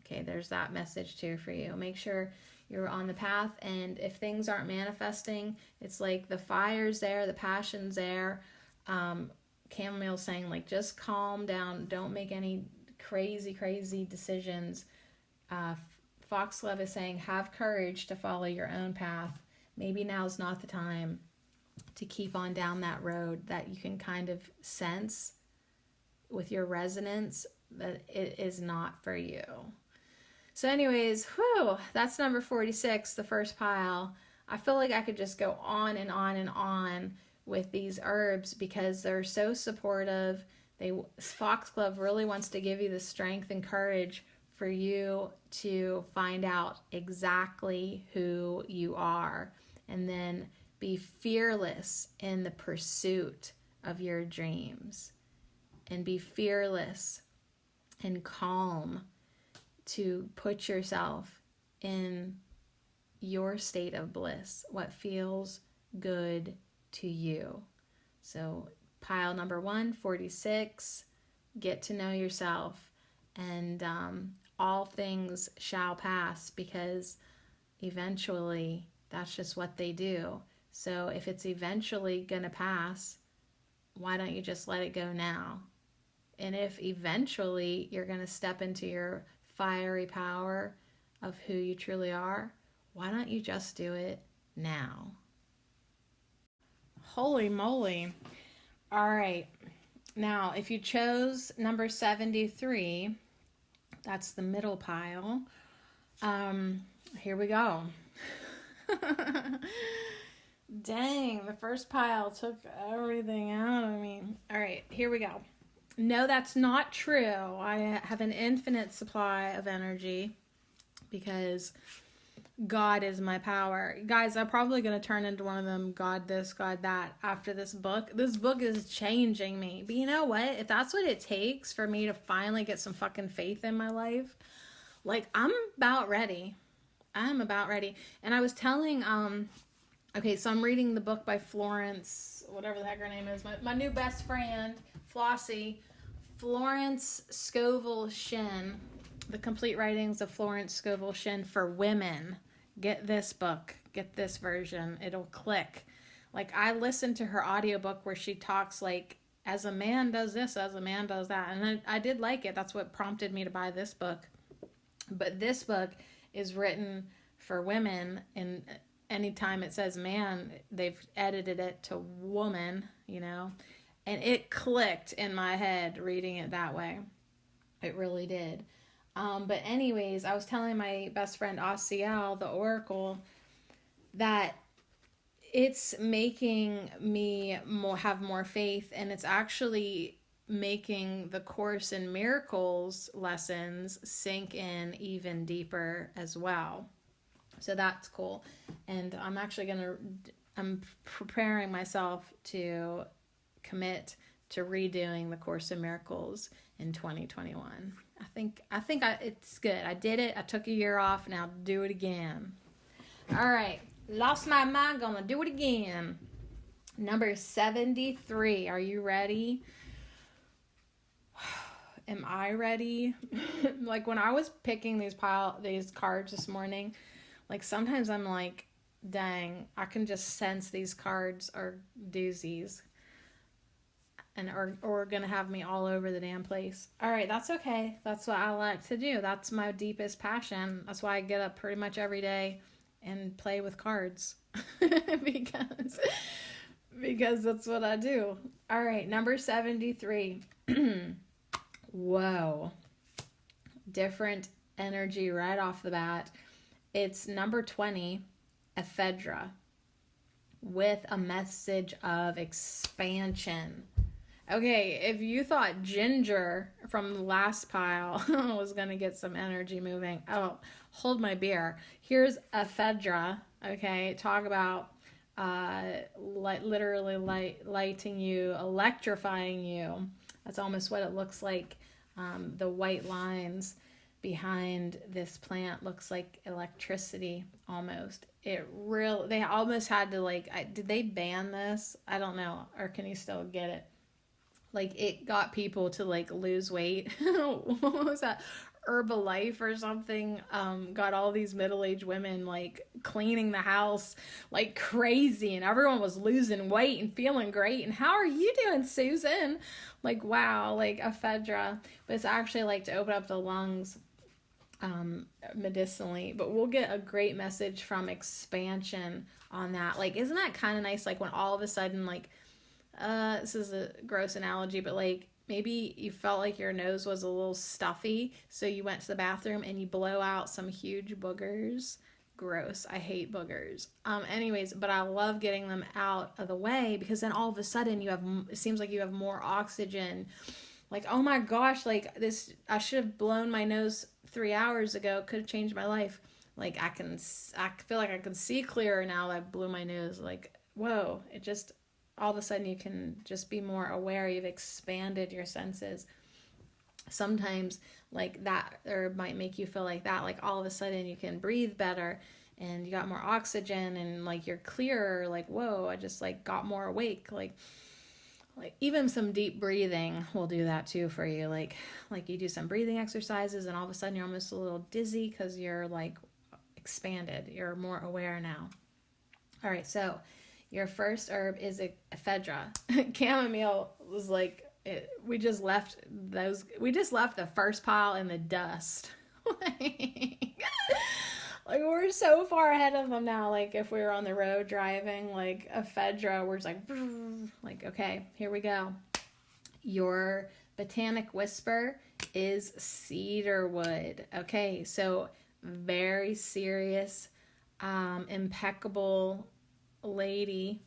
Okay, there's that message too for you. Make sure you're on the path, and if things aren't manifesting, it's like the fire's there, the passion's there. Chamomile's saying, like, just calm down. Don't make any crazy decisions. Foxglove is saying, have courage to follow your own path. Maybe now's not the time to keep on down that road that you can kind of sense with your resonance that it is not for you. So anyways, that's number 46, the first pile. I feel like I could just go on and on and on with these herbs because they're so supportive. Foxglove really wants to give you the strength and courage for you to find out exactly who you are, and then be fearless in the pursuit of your dreams, and be fearless and calm to put yourself in your state of bliss, what feels good to you. So pile number 1, 46, get to know yourself, and all things shall pass, because eventually that's just what they do. So if it's eventually gonna pass, why don't you just let it go now? And if eventually you're gonna step into your fiery power of who you truly are, why don't you just do it now? Holy moly. All right. Now, if you chose number 73, that's the middle pile. Here we go. Dang, the first pile took everything out of me. All right, here we go. No, that's not true. I have an infinite supply of energy because God is my power. Guys, I'm probably going to turn into one of them God this, God that after this book. This book is changing me. But you know what? If that's what it takes for me to finally get some fucking faith in my life, like, I'm about ready. I'm about ready. And I was telling, okay, so I'm reading the book by Florence, whatever the heck her name is, my new best friend, Flossie, Florence Scovel Shinn, The Complete Writings of Florence Scovel Shinn for Women. Get this book. Get this version. It'll click. Like, I listened to her audiobook where she talks like, as a man does this, as a man does that. And I did like it. That's what prompted me to buy this book. But this book is written for women, and anytime it says man, they've edited it to woman, and it clicked in my head reading it that way. It really did. But anyways, I was telling my best friend Asiel, the Oracle, that it's making me have more faith, and it's actually making the Course in Miracles lessons sink in even deeper as well. So that's cool. And I'm actually I'm preparing myself to commit to redoing the Course in Miracles in 2021. I think it's good. I did it. I took a year off. Now do it again. All right. Lost my mind. Gonna do it again. Number 73. Are you ready? Am I ready? Like, when I was picking these cards this morning, like, sometimes I'm like, dang, I can just sense these cards are doozies and are gonna have me all over the damn place. All right, that's okay. That's what I like to do. That's my deepest passion. That's why I get up pretty much every day and play with cards because that's what I do. All right, number 73. Whoa. Different energy right off the bat. It's number 20, ephedra, with a message of expansion. Okay, if you thought ginger from the last pile was going to get some energy moving, oh, hold my beer. Here's ephedra, okay? Talk about literally lighting you, electrifying you. That's almost what it looks like. The white lines behind this plant looks like electricity almost. They almost had to did they ban this? I don't know. Or can you still get it? Like, it got people to lose weight. What was that? Herbalife or something got all these middle-aged women cleaning the house like crazy, and everyone was losing weight and feeling great. And how are you doing, Susan? Wow, ephedra. But it's actually to open up the lungs medicinally. But we'll get a great message from expansion on that. Isn't that kind of nice? When all of a sudden this is a gross analogy, but maybe you felt like your nose was a little stuffy, so you went to the bathroom and you blow out some huge boogers. Gross. I hate boogers. Anyways, but I love getting them out of the way, because then all of a sudden it seems like you have more oxygen. Oh my gosh, this, I should have blown my nose 3 hours ago. Could have changed my life. I feel like I can see clearer now that I blew my nose. Whoa, it just, all of a sudden you can just be more aware. You've expanded your senses. Sometimes that, or it might make you feel like that, all of a sudden you can breathe better and you got more oxygen and you're clearer. Whoa, I just got more awake. Even some deep breathing will do that too for you. You do some breathing exercises and all of a sudden you're almost a little dizzy because you're expanded. You're more aware now. All right, so your first herb is ephedra. Chamomile was we just left the first pile in the dust. We're so far ahead of them now. If we were on the road driving, ephedra, we're just okay, here we go. Your botanic whisper is cedarwood. Okay, so very serious, impeccable lady,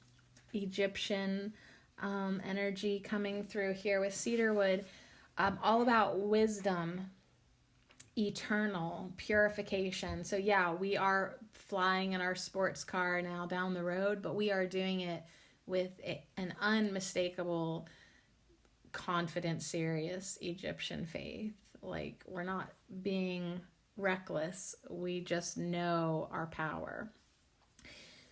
Egyptian energy coming through here with cedarwood. All about wisdom, eternal, purification. So yeah, we are flying in our sports car now down the road, but we are doing it with an unmistakable, confident, serious Egyptian faith. We're not being reckless. We just know our power.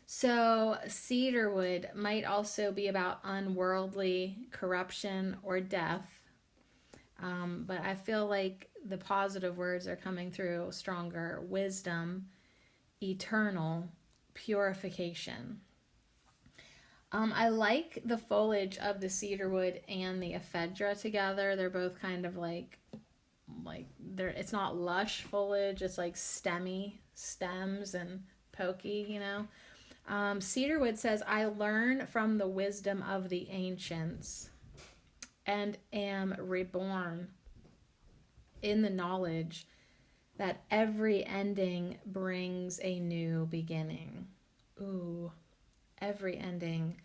So cedarwood might also be about unworldly corruption or death. But I feel like the positive words are coming through stronger. Wisdom, eternal, purification. I like the foliage of the cedarwood and the ephedra together. They're both kind of it's not lush foliage. It's stemmy stems and pokey, Cedarwood says, I learn from the wisdom of the ancients and am reborn in the knowledge that every ending brings a new beginning. Ooh, every ending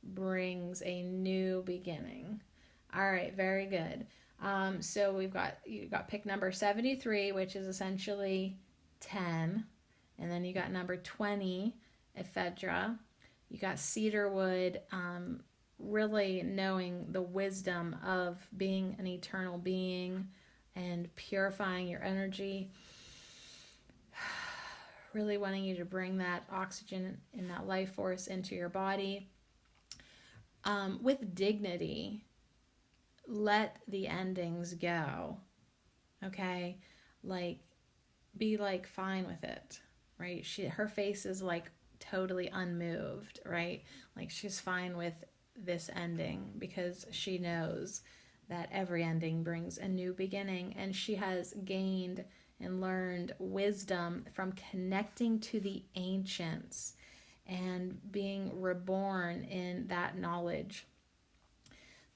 brings a new beginning. All right, very good. So you got pick number 73, which is essentially 10, and then you got number 20, ephedra. You got cedarwood, really knowing the wisdom of being an eternal being and purifying your energy. Really wanting you to bring that oxygen and that life force into your body. With dignity, let the endings go. Okay? Be fine with it, right? Her face is totally unmoved, right? She's fine with this ending because she knows that every ending brings a new beginning, and she has gained and learned wisdom from connecting to the ancients and being reborn in that knowledge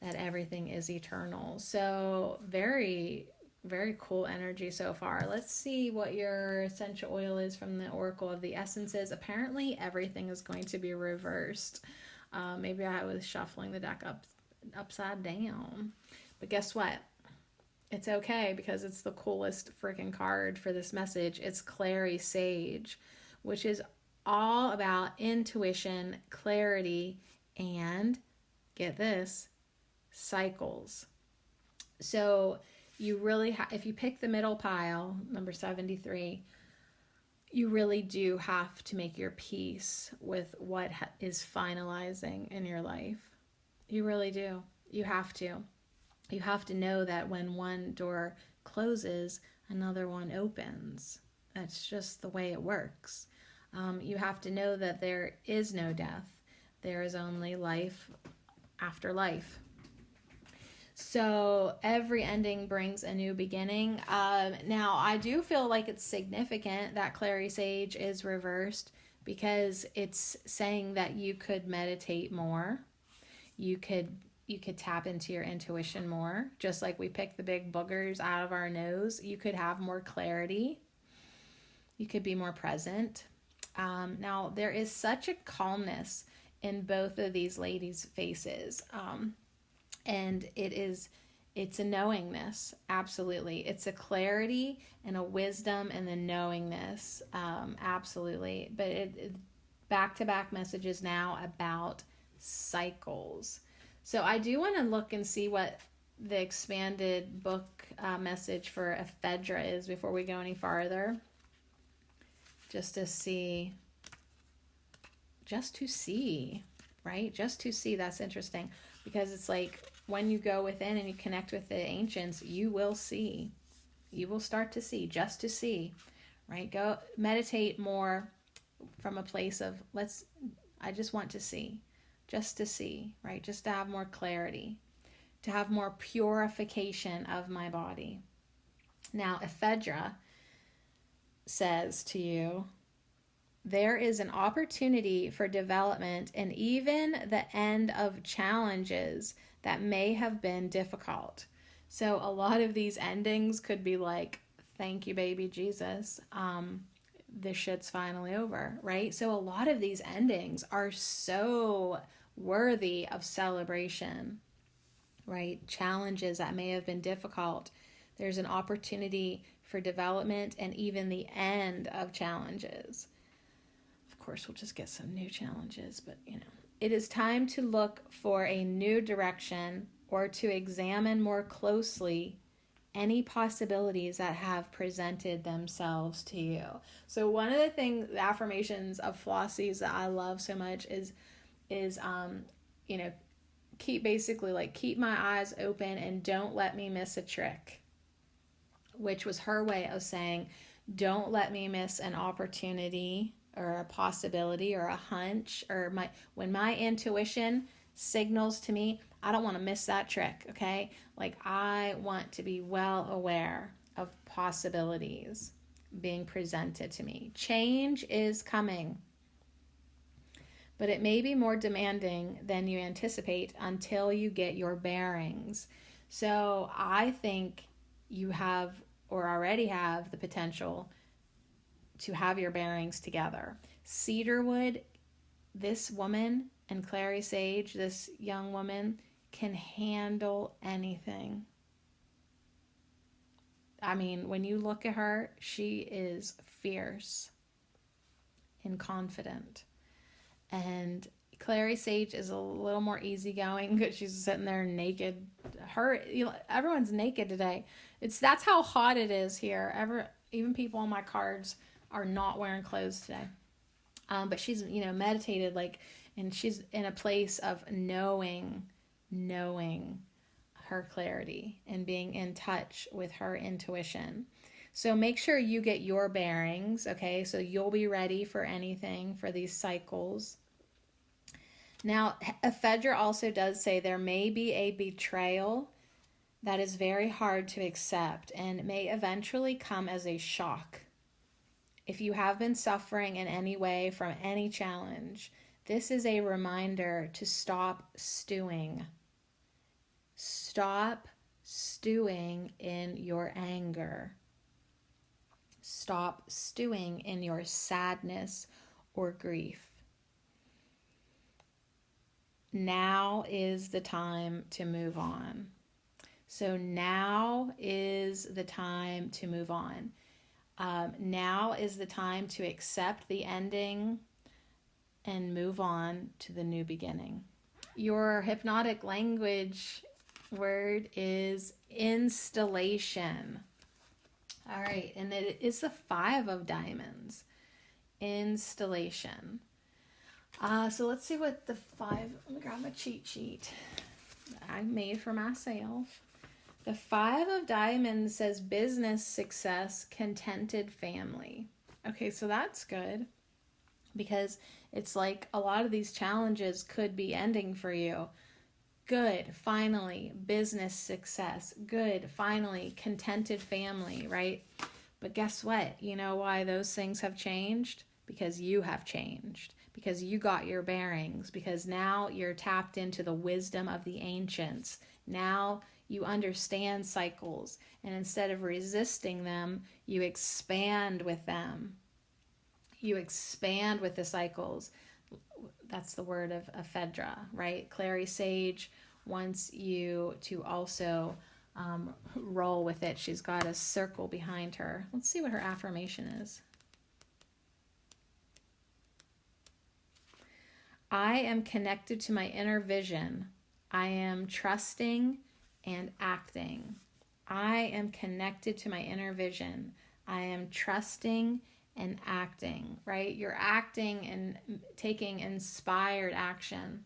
that everything is eternal. So very, very cool energy so far. Let's see what your essential oil is from the Oracle of the Essences. Apparently everything is going to be reversed. Maybe I was shuffling the deck upside down. But guess what? It's okay, because it's the coolest freaking card for this message. It's Clary Sage, which is all about intuition, clarity, and get this, cycles. So you really if you pick the middle pile, number 73, you really do have to make your peace with what is finalizing in your life. You really do. You have to. You have to know that when one door closes, another one opens. That's just the way it works. You have to know that there is no death. There is only life after life. So every ending brings a new beginning. Now, I do feel like it's significant that Clary Sage is reversed, because it's saying that you could meditate more. You could tap into your intuition more. Just like we pick the big boogers out of our nose, you could have more clarity. You could be more present. Now, there is such a calmness in both of these ladies' faces. And it's a knowingness. Absolutely. It's a clarity and a wisdom and the knowingness. Absolutely. But back-to-back messages now about cycles. So I do want to look and see what the expanded book message for Ephedra is before we go any farther. Just to see, right? Just to see. That's interesting, because it's like when you go within and you connect with the ancients, you will see. You will start to see, just to see, right? Go meditate more from a place of I just want to see, just to see, right? Just to have more clarity, to have more purification of my body. Now, Ephedra says to you, there is an opportunity for development and even the end of challenges that may have been difficult. So a lot of these endings could be like, thank you, baby Jesus. This shit's finally over, right? So a lot of these endings are so worthy of celebration, right? Challenges that may have been difficult. There's an opportunity for development and even the end of challenges. Of course, we'll just get some new challenges, but it is time to look for a new direction or to examine more closely any possibilities that have presented themselves to you. So one of the affirmations of Flossie's that I love so much is keep my eyes open and don't let me miss a trick, which was her way of saying, don't let me miss an opportunity or a possibility or a hunch, or when my intuition signals to me, I don't want to miss that trick, okay? Like, I want to be well aware of possibilities being presented to me. Change is coming, but it may be more demanding than you anticipate until you get your bearings. So I think you have, or already have, the potential to have your bearings together. Cedarwood, this woman, and Clary Sage, this young woman, can handle anything. I mean, when you look at her, she is fierce and confident. And Clary Sage is a little more easygoing because she's sitting there naked. Everyone's naked today. That's how hot it is here. Even people on my cards are not wearing clothes today. But she's, meditated, and she's in a place of knowing her clarity and being in touch with her intuition. So make sure you get your bearings, okay? So you'll be ready for anything, for these cycles. Now, Ephedra also does say there may be a betrayal that is very hard to accept and may eventually come as a shock. If you have been suffering in any way from any challenge, this is a reminder to stop stewing. Stop stewing in your anger. Stop stewing in your sadness or grief. Now is the time to move on. So now is the time to move on. Now is the time to accept the ending and move on to the new beginning. Your hypnotic language word is installation. All right, and it is the 5 of diamonds. Installation. So let's see what the 5, let me grab my cheat sheet I made for myself. The 5 of diamonds says business success, contented family. Okay, so that's good because it's like a lot of these challenges could be ending for you. Good, finally, business success. Good, finally, contented family, right? But guess what? You know why those things have changed? Because you have changed. Because you got your bearings. Because now you're tapped into the wisdom of the ancients. Now you understand cycles. And instead of resisting them, you expand with them. You expand with the cycles. That's the word of Phaedra, right? Clary Sage wants you to also roll with it. She's got a circle behind her. Let's see what her affirmation is. I am connected to my inner vision. I am trusting and acting. I am connected to my inner vision. I am trusting and acting, right? You're acting and taking inspired action.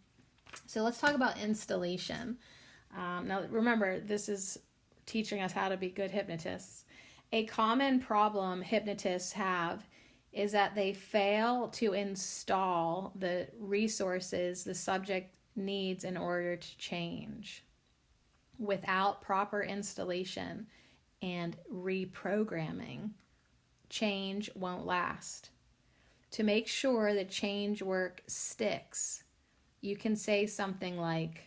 So let's talk about installation. Now, remember, this is teaching us how to be good hypnotists. A common problem hypnotists have is that they fail to install the resources the subject needs in order to change. Without proper installation and reprogramming, change won't last. To make sure the change work sticks, you can say something like,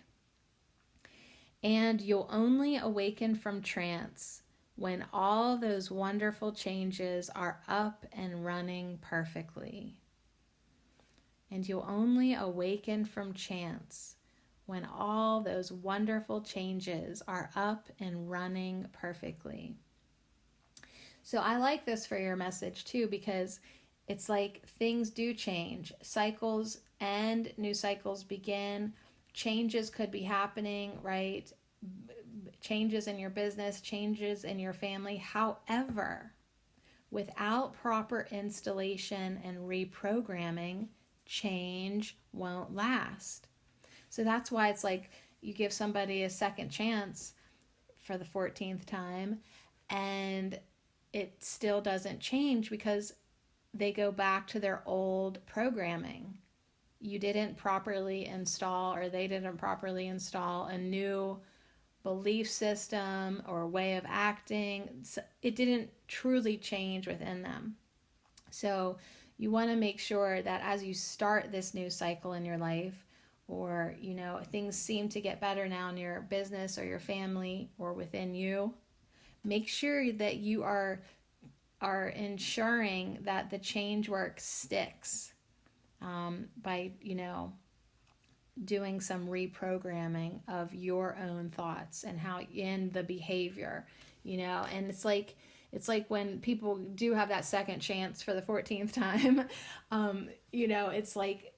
and you'll only awaken from trance when all those wonderful changes are up and running perfectly. And you'll only awaken from trance when all those wonderful changes are up and running perfectly. So I like this for your message too, because it's like things do change. Cycles end, new cycles begin. Changes could be happening, right? Changes in your business, changes in your family. However, without proper installation and reprogramming, change won't last. So that's why it's like you give somebody a second chance for the 14th time and it still doesn't change because they go back to their old programming. You didn't properly install, or they didn't properly install a new belief system or way of acting. It didn't truly change within them. So you want to make sure that as you start this new cycle in your life, or things seem to get better now in your business or your family or within you, make sure that you are ensuring that the change work sticks by doing some reprogramming of your own thoughts and how in the behavior, and it's like when people do have that second chance for the 14th time, it's like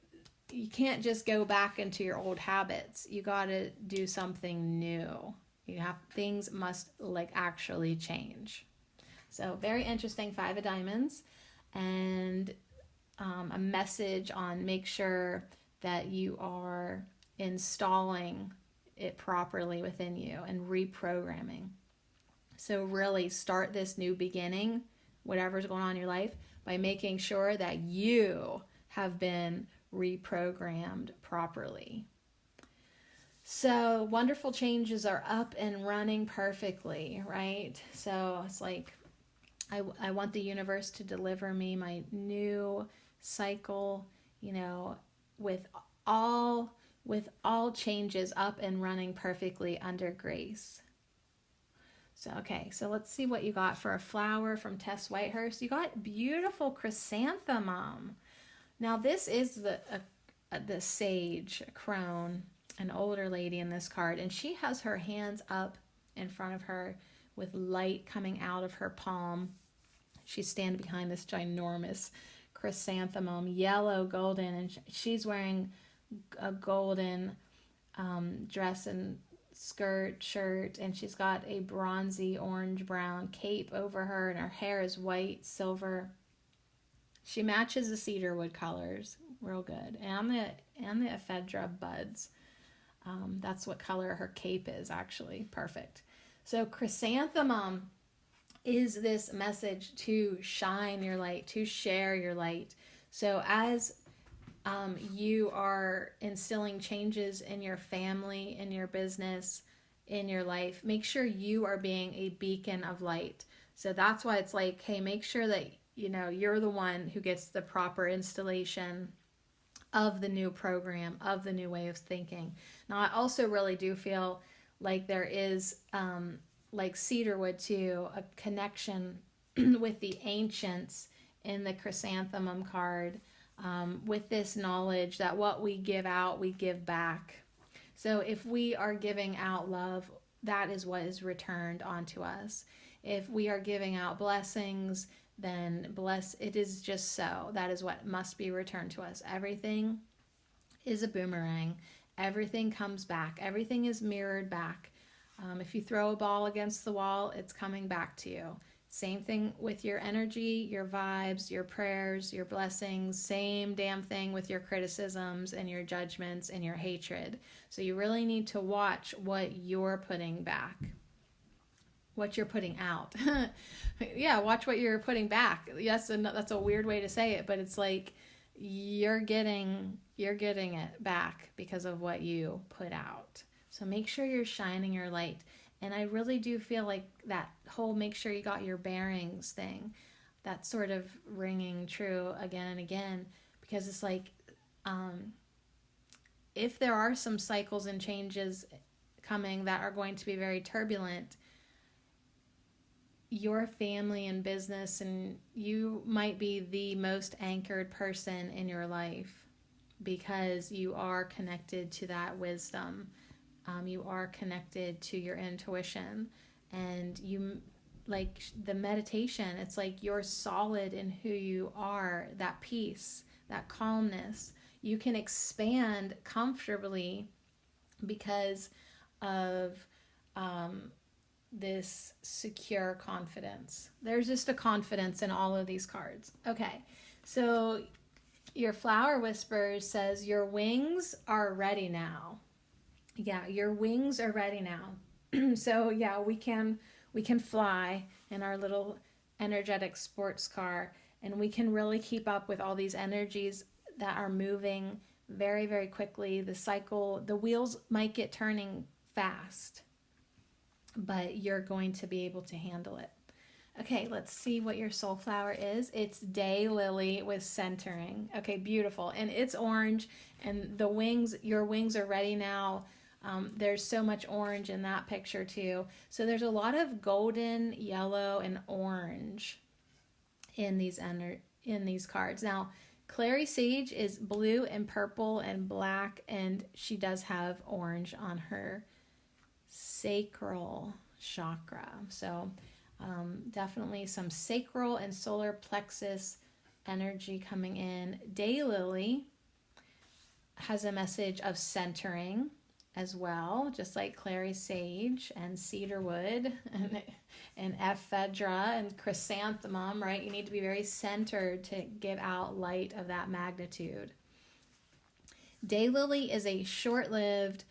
you can't just go back into your old habits. You got to do something new. Things must actually change. So very interesting 5 of diamonds, and a message on make sure that you are installing it properly within you and reprogramming. So really start this new beginning, whatever's going on in your life, by making sure that you have been reprogrammed properly. So wonderful changes are up and running perfectly, right? So it's like I want the universe to deliver me my new cycle, with all changes up and running perfectly under grace. So, okay, so let's see what you got for a flower from Tess Whitehurst. You got beautiful chrysanthemum. Now, this is the sage crone, an older lady in this card, and she has her hands up in front of her with light coming out of her palm. She's standing behind this ginormous chrysanthemum, yellow, golden, and she's wearing a golden dress and skirt, shirt, and she's got a bronzy orange brown cape over her, and her hair is white, silver. She matches the cedarwood colors real good, and the ephedra buds. That's what color her cape is, actually. Perfect. So chrysanthemum is this message to shine your light, to share your light. So as you are instilling changes in your family, in your business, in your life, make sure you are being a beacon of light. So that's why it's like, hey, make sure that you're the one who gets the proper installation of the new program, of the new way of thinking. Now, I also really do feel like there is, like cedarwood too, a connection with the ancients in the chrysanthemum card, with this knowledge that what we give out, we give back. So if we are giving out love, that is what is returned onto us. If we are giving out blessings, then it is just so. That is what must be returned to us. Everything is a boomerang. Everything comes back. Everything is mirrored back. If you throw a ball against the wall, it's coming back to you. Same thing with your energy, your vibes, your prayers, your blessings. Same damn thing with your criticisms and your judgments and your hatred. So you really need to watch what you're putting back, what you're putting out. Yeah, watch what you're putting back. Yes, and that's a weird way to say it, but it's like you're getting it back because of what you put out. So make sure you're shining your light. And I really do feel like that whole make sure you got your bearings thing, that's sort of ringing true again and again, because it's like, if there are some cycles and changes coming that are going to be very turbulent, your family and business, and you might be the most anchored person in your life because you are connected to that wisdom. You are connected to your intuition, and you, like the meditation, it's like you're solid in who you are, that peace, that calmness. You can expand comfortably because of this secure confidence. There's just a confidence in all of these cards. Okay, so your flower whispers says your wings are ready now. Yeah, your wings are ready now. So yeah, we can fly in our little energetic sports car, and we can really keep up with all these energies that are moving very, very quickly. The wheels might get turning fast, but you're going to be able to handle it. Okay, let's see what your soul flower is. It's Daylily with centering. Okay, beautiful. And it's orange, and your wings are ready now. There's so much orange in that picture too. So there's a lot of golden, yellow, and orange in these cards. Now, Clary Sage is blue and purple and black, and she does have orange on her sacral chakra. So definitely some sacral and solar plexus energy coming in. Daylily has a message of centering as well, just like Clary Sage and cedarwood and ephedra and chrysanthemum, right? You need to be very centered to give out light of that magnitude. Daylily is a short-lived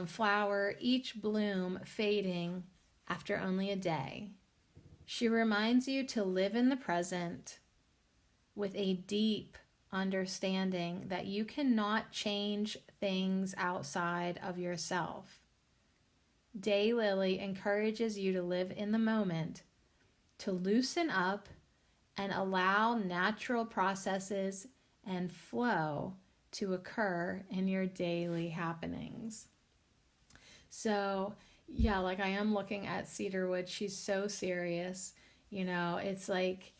flower, each bloom fading after only a day. She reminds you to live in the present with a deep understanding that you cannot change things outside of yourself. Daylily encourages you to live in the moment, to loosen up and allow natural processes and flow to occur in your daily happenings. So Yeah, like I am looking at Cedarwood. She's so serious. You know, it's like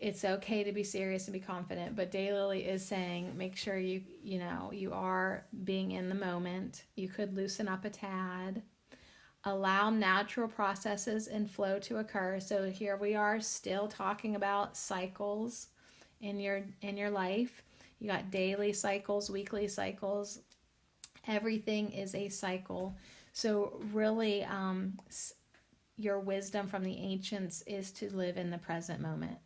it's okay to be serious and be confident, but Daylily is saying make sure you know you are being in the moment. You could loosen up a tad. Allow natural processes and flow to occur. So here we are still talking about cycles in your life. You got daily cycles, weekly cycles. Everything is a cycle. So really, your wisdom from the ancients is to live in the present moment.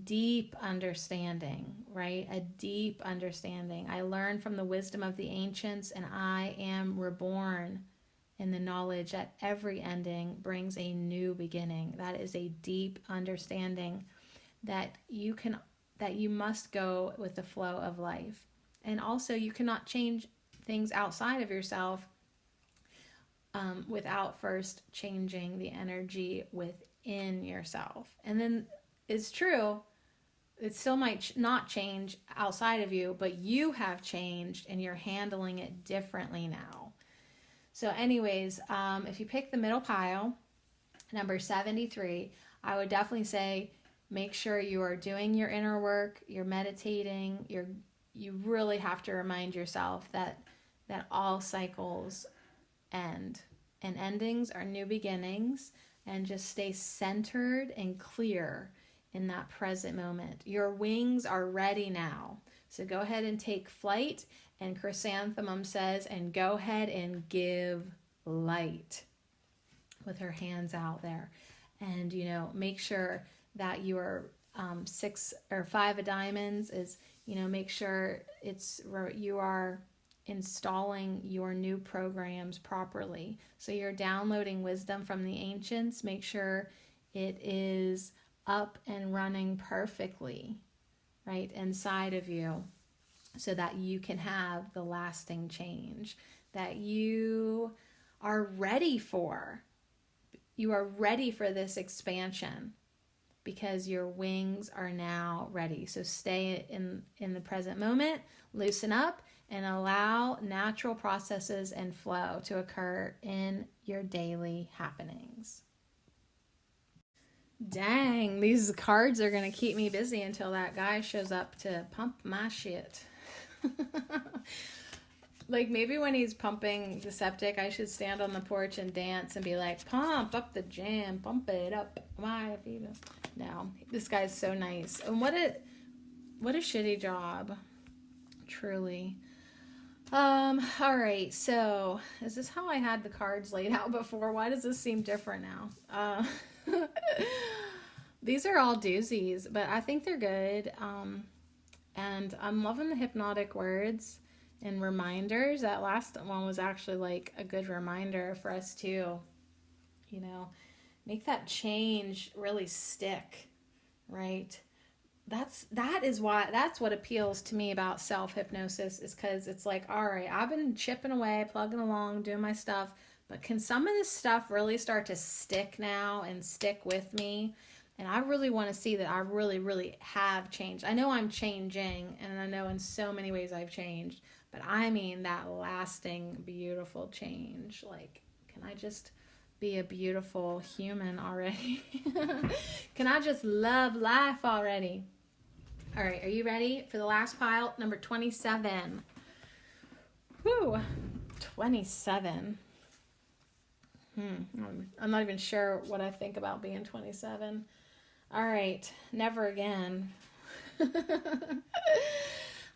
Deep understanding, right? A deep understanding. I learned from the wisdom of the ancients, and I am reborn in the knowledge that every ending brings a new beginning. That is a deep understanding that you must go with the flow of life. And also you cannot change things outside of yourself without first changing the energy within yourself. And then it's true, it still might not change outside of you, but you have changed and you're handling it differently now. So anyways, if you pick the middle pile, number 73, I would definitely say make sure you are doing your inner work, you're meditating, you really have to remind yourself that all cycles end and endings are new beginnings, and just stay centered and clear in that present moment. Your wings are ready now. So go ahead and take flight. And Chrysanthemum says, and go ahead and give light, with her hands out there. And, you know, make sure that your 6 or 5 of diamonds is, you know, make sure you are installing your new programs properly. So you're downloading wisdom from the ancients. Make sure it is up and running perfectly, right, inside of you, so that you can have the lasting change that you are ready for. You are ready for this expansion because your wings are now ready. So stay in the present moment, loosen up, and allow natural processes and flow to occur in your daily happenings. Dang, these cards are going to keep me busy until that guy shows up to pump my shit. Like maybe when he's pumping the septic, I should stand on the porch and dance and be like, pump up the jam, pump it up my feet. No, this guy's so nice. And what a shitty job. Truly. All right, so is this how I had the cards laid out before? Why does this seem different now? These are all doozies, but I think they're good. And I'm loving the hypnotic words and reminders. That last one was actually like a good reminder for us to, you know, make that change really stick, right? That's what appeals to me about self-hypnosis, is because it's like, all right, I've been chipping away, plugging along, doing my stuff, but can some of this stuff really start to stick now and stick with me? And I really want to see that I really, really have changed. I know I'm changing, and I know in so many ways I've changed, but I mean that lasting, beautiful change. Like, can I just be a beautiful human already? Can I just love life already? All right, are you ready for the last pile? Number 27. Whew, 27. I'm not even sure what I think about being 27. All right, never again.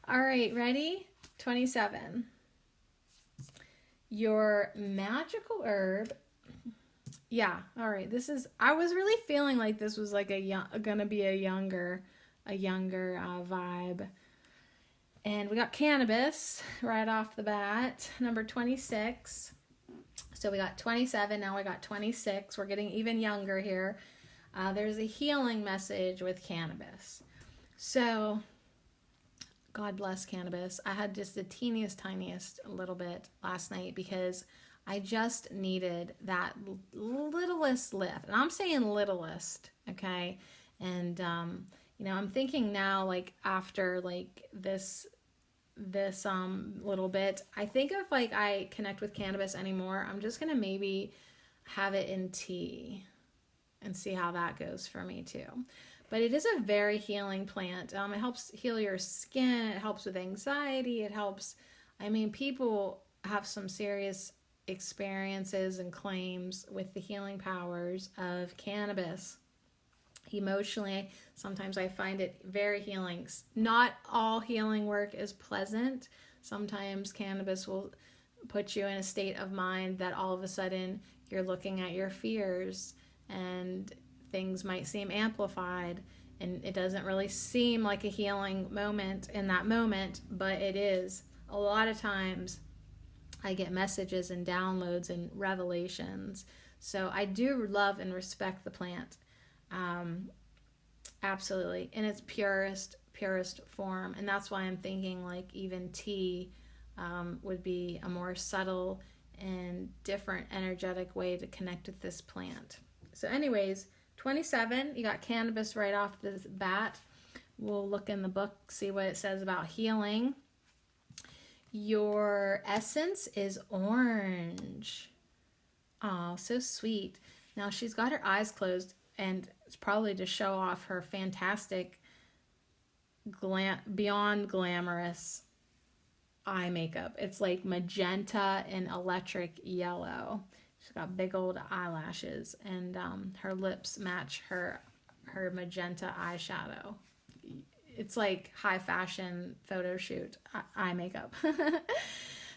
All right, ready? 27. Your magical herb. Yeah, all right. I was really feeling like this was like gonna be a younger vibe. And we got cannabis right off the bat, number 26. So we got 27, now we got 26. We're getting even younger here. There's a healing message with cannabis. So, God bless cannabis. I had just the tiniest little bit last night because I just needed that littlest lift. And I'm saying littlest, okay? And, you know, I'm thinking now, like, after, like, this this little bit. I think if like I connect with cannabis anymore, I'm just gonna maybe have it in tea and see how that goes for me too. But it is a very healing plant. It helps heal your skin. It helps with anxiety. It helps, I mean, people have some serious experiences and claims with the healing powers of cannabis. Emotionally, sometimes I find it very healing. Not all healing work is pleasant. Sometimes cannabis will put you in a state of mind that all of a sudden you're looking at your fears and things might seem amplified, and it doesn't really seem like a healing moment in that moment, but it is. A lot of times I get messages and downloads and revelations. So I do love and respect the plant. Absolutely. In its purest form. And that's why I'm thinking like even tea would be a more subtle and different energetic way to connect with this plant. So anyways, 27, you got cannabis right off the bat. We'll look in the book, see what it says about healing. Your essence is orange. Oh, so sweet. Now she's got her eyes closed, and it's probably to show off her fantastic, beyond glamorous eye makeup. It's like magenta and electric yellow. She's got big old eyelashes, and her lips match her magenta eyeshadow. It's like high fashion photo shoot eye makeup.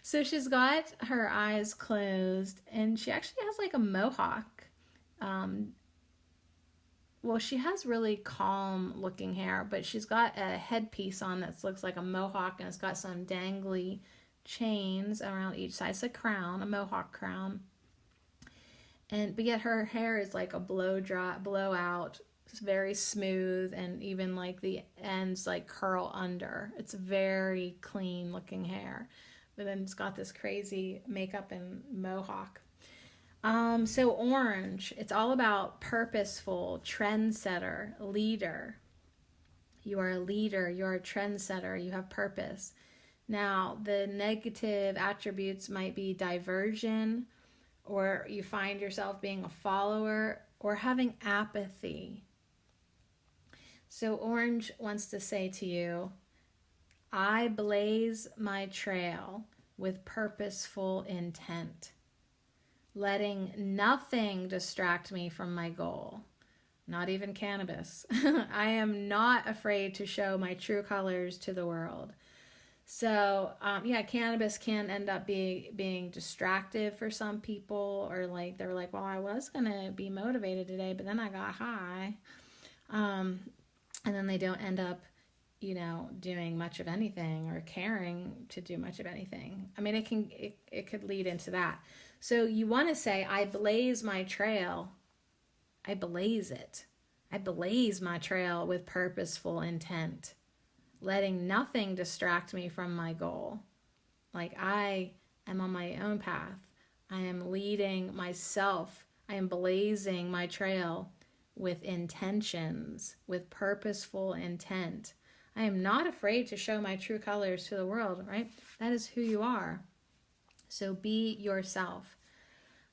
So she's got her eyes closed, and she actually has like a mohawk. Well, she has really calm looking hair, but she's got a headpiece on that looks like a mohawk, and it's got some dangly chains around each side. It's a crown, a mohawk crown. But yet her hair is like a blowout. It's very smooth, and even like the ends like curl under. It's very clean looking hair. But then it's got this crazy makeup and mohawk. So orange, it's all about purposeful, trendsetter, leader. You are a leader, you're a trendsetter, you have purpose. Now, the negative attributes might be diversion, or you find yourself being a follower, or having apathy. So orange wants to say to you, I blaze my trail with purposeful intent, letting nothing distract me from my goal, not even cannabis. I am not afraid to show my true colors to the world. So, cannabis can end up being distractive for some people, or like they're like, well, I was going to be motivated today, but then I got high. And then they don't end up, doing much of anything or caring to do much of anything. I mean, it could lead into that. So you want to say, I blaze my trail. I blaze it. I blaze my trail with purposeful intent, letting nothing distract me from my goal. Like I am on my own path. I am leading myself. I am blazing my trail with intentions, with purposeful intent. I am not afraid to show my true colors to the world, right? That is who you are. So be yourself.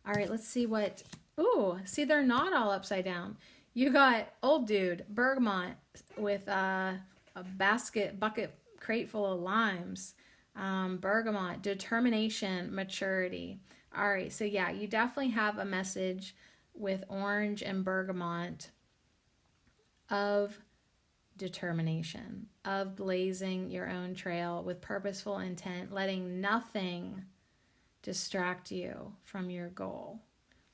All right, let's see what... Ooh, see, they're not all upside down. You got old dude, bergamot, with a bucket crate full of limes. Bergamot, determination, maturity. All right, so yeah, you definitely have a message with orange and bergamot of determination, of blazing your own trail with purposeful intent, letting nothing distract you from your goal.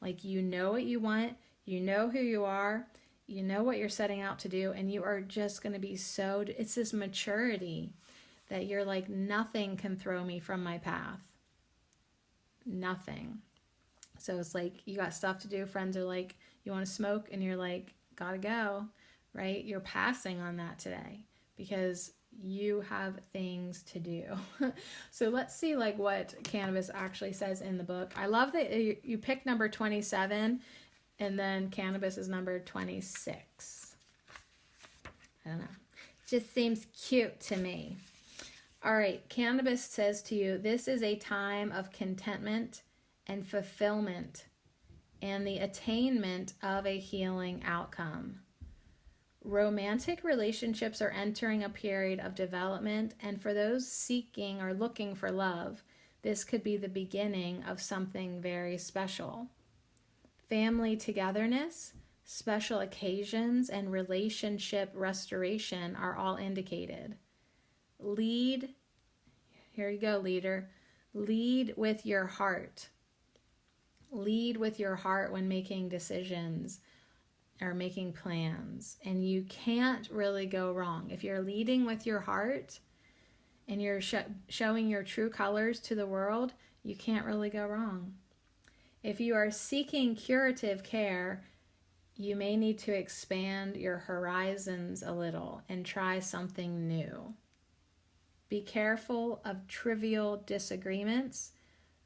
Like, you know what you want, you know who you are, you know what you're setting out to do, and you are just going to be it's this maturity that you're like, nothing can throw me from my path. Nothing. So it's like, you got stuff to do. Friends are like, you want to smoke? And you're like, gotta go, right? You're passing on that today because you have things to do. So let's see like what cannabis actually says in the book. I love that you pick number 27 and then cannabis is number 26. I don't know. It just seems cute to me. All right, cannabis says to you, this is a time of contentment and fulfillment and the attainment of a healing outcome. Romantic relationships are entering a period of development, and for those seeking or looking for love, this could be the beginning of something very special. Family togetherness, special occasions, and relationship restoration are all indicated. Lead, here you go, leader, lead with your heart. Lead with your heart when making decisions or making plans, and you can't really go wrong. If you're leading with your heart and you're showing your true colors to the world, you can't really go wrong. If you are seeking curative care, you may need to expand your horizons a little and try something new. Be careful of trivial disagreements,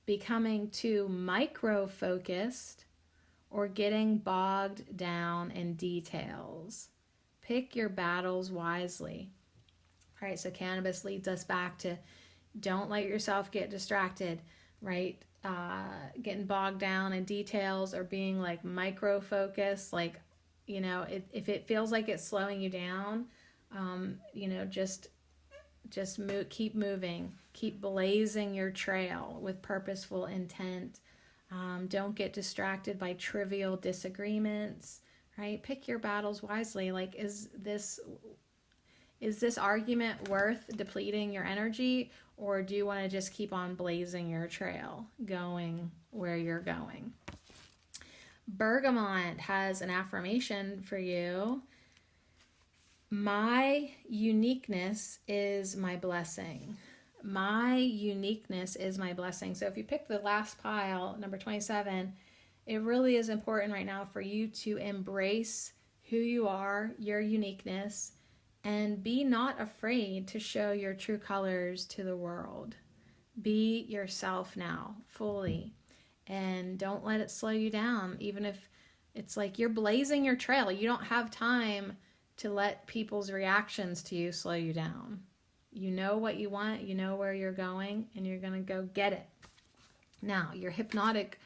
becoming too micro-focused, or getting bogged down in details. Pick your battles wisely. All right, so cannabis leads us back to don't let yourself get distracted, right? Getting bogged down in details or being like micro-focused, like, you know, if it feels like it's slowing you down, you know, just move, keep moving, keep blazing your trail with purposeful intent. Don't get distracted by trivial disagreements, right? Pick your battles wisely. Like, is this argument worth depleting your energy, or do you want to just keep on blazing your trail, going where you're going? Bergamot has an affirmation for you. My uniqueness is my blessing. My uniqueness is my blessing. So if you pick the last pile, number 27, it really is important right now for you to embrace who you are, your uniqueness, and be not afraid to show your true colors to the world. Be yourself now, fully, and don't let it slow you down. Even if it's like you're blazing your trail, you don't have time to let people's reactions to you slow you down. You know what you want, you know where you're going, and you're going to go get it. Now, your hypnotic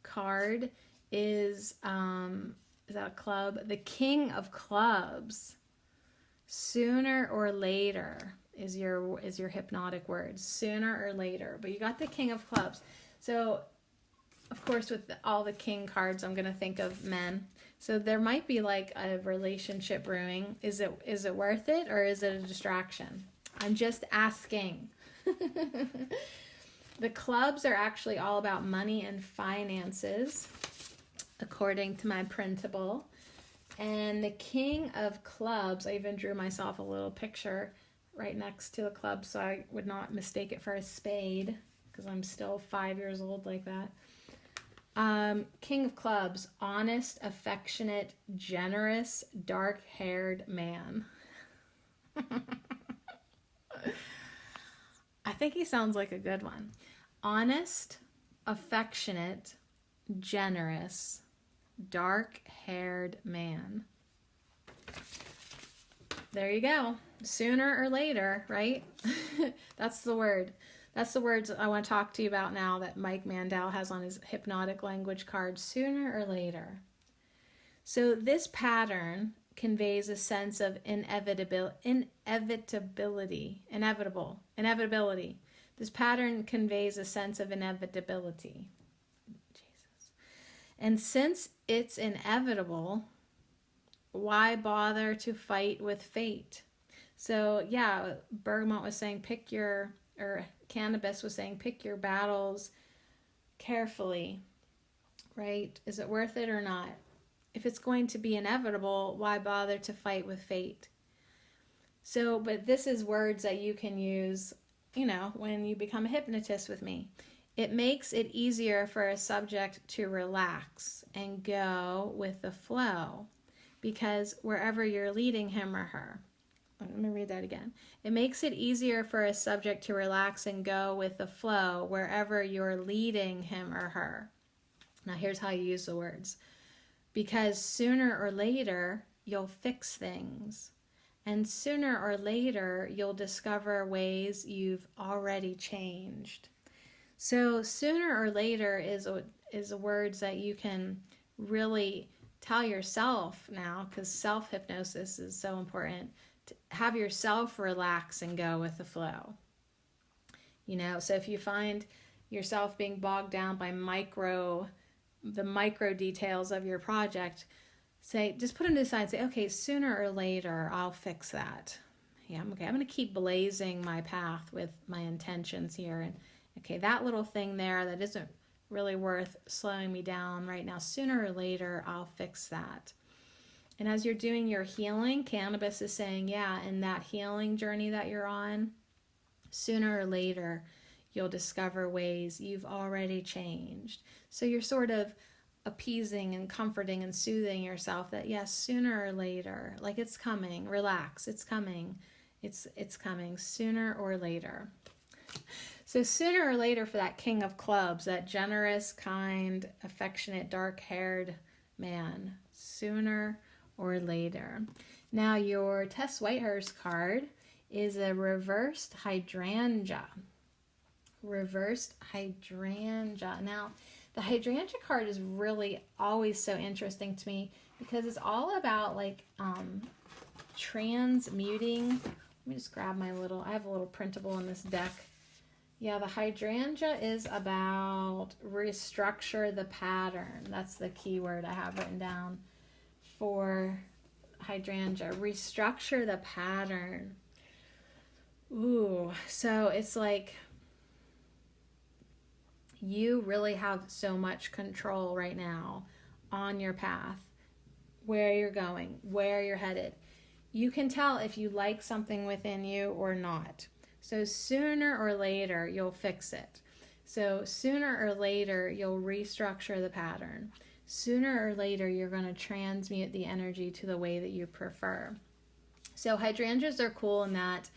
card is that a club? The King of Clubs. Sooner or later is your hypnotic word. Sooner or later. But you got the King of Clubs. So, of course, with all the king cards, I'm going to think of men. So there might be like a relationship brewing. Is it worth it, or is it a distraction? I'm just asking. The clubs are actually all about money and finances, according to my printable. And the King of Clubs, I even drew myself a little picture right next to the club so I would not mistake it for a spade, because I'm still 5 years old like that. King of Clubs, honest, affectionate, generous, dark-haired man. I think he sounds like a good one. Honest, affectionate, generous, dark-haired man. There you go. Sooner or later, right? That's the word. That's the words I want to talk to you about now that Mike Mandel has on his hypnotic language card. Sooner or later. So this pattern conveys a sense of inevitability. This pattern conveys a sense of inevitability. Jesus. And since it's inevitable, why bother to fight with fate? So yeah, Bergamot was saying cannabis was saying pick your battles carefully, right? Is it worth it or not? If it's going to be inevitable, why bother to fight with fate? So, but this is words that you can use, you know, when you become a hypnotist with me. It makes it easier for a subject to relax and go with the flow, because wherever you're leading him or her, let me read that again. It makes it easier for a subject to relax and go with the flow wherever you're leading him or her. Now here's how you use the words. Because sooner or later, you'll fix things. And sooner or later, you'll discover ways you've already changed. So sooner or later is words that you can really tell yourself now, because self-hypnosis is so important, to have yourself relax and go with the flow. So if you find yourself being bogged down by the micro details of your project, just put them to the side and say, okay, sooner or later, I'll fix that. Yeah, okay, I'm going to keep blazing my path with my intentions here. And okay, that little thing there that isn't really worth slowing me down right now, sooner or later, I'll fix that. And as you're doing your healing, cannabis is saying, yeah, in that healing journey that you're on, sooner or later, you'll discover ways you've already changed. So you're sort of appeasing and comforting and soothing yourself that yes, sooner or later, like it's coming, relax, it's coming, it's coming sooner or later. So sooner or later for that King of Clubs, that generous, kind, affectionate, dark-haired man, sooner or later. Now your Tess Whitehurst card is a reversed hydrangea. Reversed hydrangea. Now, the hydrangea card is really always so interesting to me because it's all about like transmuting. Let me just grab I have a little printable in this deck. Yeah, the hydrangea is about restructure the pattern. That's the key word I have written down for hydrangea. Restructure the pattern. Ooh, so it's like you really have so much control right now on your path, where you're going, where you're headed. You can tell if you like something within you or not. So sooner or later, you'll fix it. So sooner or later, you'll restructure the pattern. Sooner or later, you're going to transmute the energy to the way that you prefer. So hydrangeas are cool in that,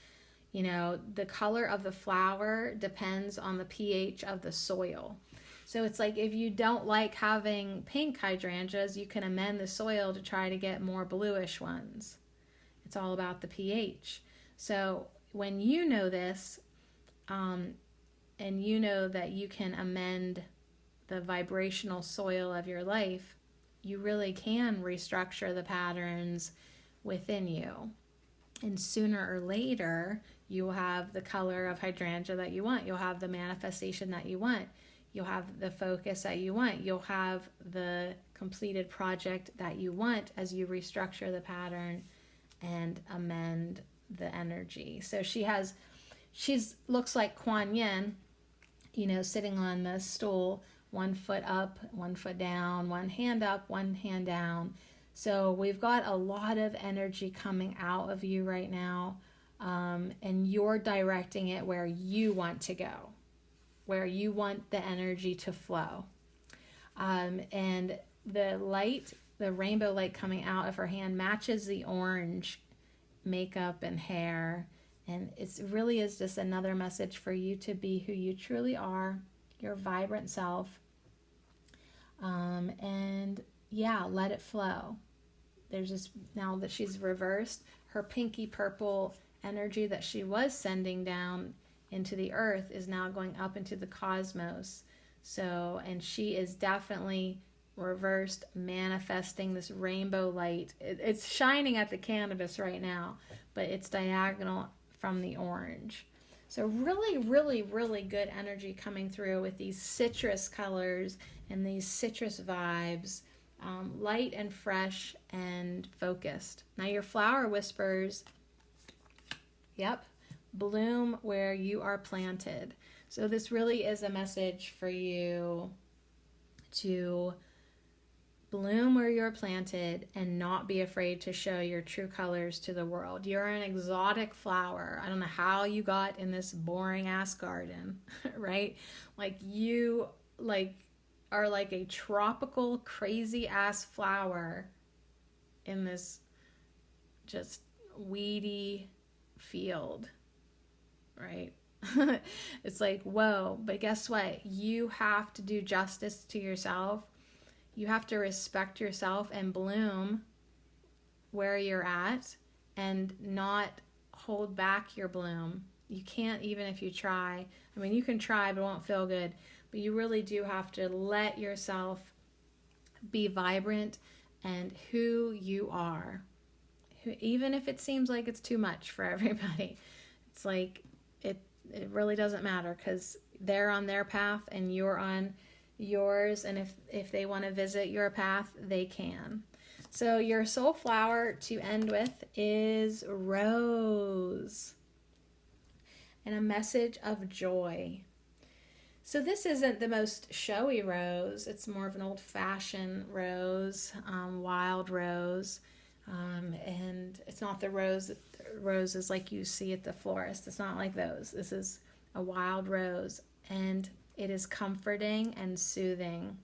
the color of the flower depends on the pH of the soil. So it's like if you don't like having pink hydrangeas, you can amend the soil to try to get more bluish ones. It's all about the pH. So when you know this, and you know that you can amend the vibrational soil of your life, you really can restructure the patterns within you. And sooner or later, you will have the color of hydrangea that you want. You'll have the manifestation that you want. You'll have the focus that you want. You'll have the completed project that you want as you restructure the pattern and amend the energy. So she's looks like Kuan Yin, sitting on the stool, 1 foot up, 1 foot down, one hand up, one hand down. So we've got a lot of energy coming out of you right now, and you're directing it where you want to go, where you want the energy to flow. And the light, the rainbow light coming out of her hand matches the orange makeup and hair. And it really is just another message for you to be who you truly are, your vibrant self. And yeah, let it flow. There's just, now that she's reversed, her pinky purple energy that she was sending down into the earth is now going up into the cosmos. So, and she is definitely reversed, manifesting this rainbow light. It's shining at the cannabis right now, but it's diagonal from the orange. So really, really, really good energy coming through with these citrus colors and these citrus vibes. Light and fresh and focused. Now your flower whispers, yep, bloom where you are planted. So this really is a message for you to bloom where you're planted and not be afraid to show your true colors to the world. You're an exotic flower. I don't know how you got in this boring ass garden, right? Like you are like a tropical crazy ass flower in this just weedy field, right? It's like, whoa, but guess what? You have to do justice to yourself. You have to respect yourself and bloom where you're at and not hold back your bloom. You can't, even if you try. I mean, you can try, but it won't feel good. But you really do have to let yourself be vibrant and who you are. Even if it seems like it's too much for everybody. It's like, it really doesn't matter, because they're on their path and you're on yours. And if they want to visit your path, they can. So your soul flower to end with is rose, and a message of joy. So this isn't the most showy rose. It's more of an old-fashioned rose, wild rose. And it's not the roses like you see at the florist. It's not like those. This is a wild rose, and it is comforting and soothing,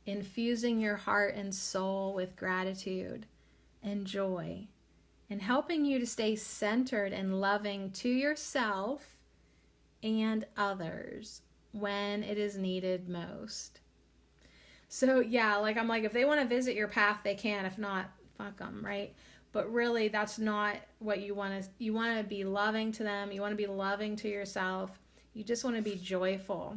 infusing your heart and soul with gratitude and joy, and helping you to stay centered and loving to yourself and others when it is needed most. So yeah, like I'm like, if they want to visit your path, they can. If not, fuck them, right? But really, that's not what you want to. You want to be loving to them. You want to be loving to yourself. You just want to be joyful.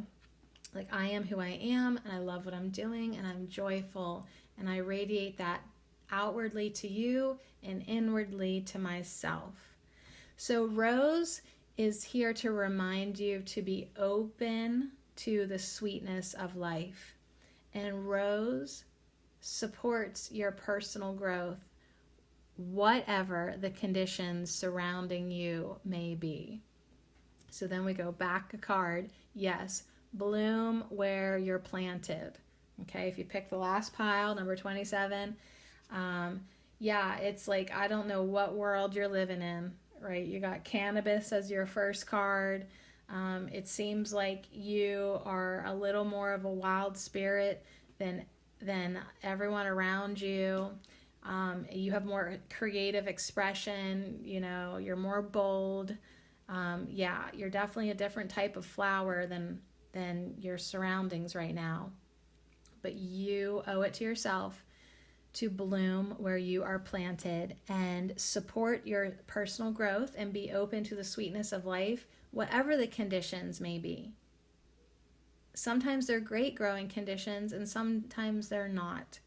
Like, I am who I am, and I love what I'm doing, and I'm joyful, and I radiate that outwardly to you and inwardly to myself. So Rose is here to remind you to be open to the sweetness of life. And Rose supports your personal growth, whatever the conditions surrounding you may be. So then we go back a card. Yes, bloom where you're planted. Okay, if you pick the last pile, number 27, yeah, it's like, I don't know what world you're living in, right? You got cannabis as your first card. It seems like you are a little more of a wild spirit than everyone around you. You have more creative expression, you know, you're more bold. Yeah, you're definitely a different type of flower than your surroundings right now. But you owe it to yourself to bloom where you are planted and support your personal growth and be open to the sweetness of life, whatever the conditions may be. Sometimes they're great growing conditions and sometimes they're not.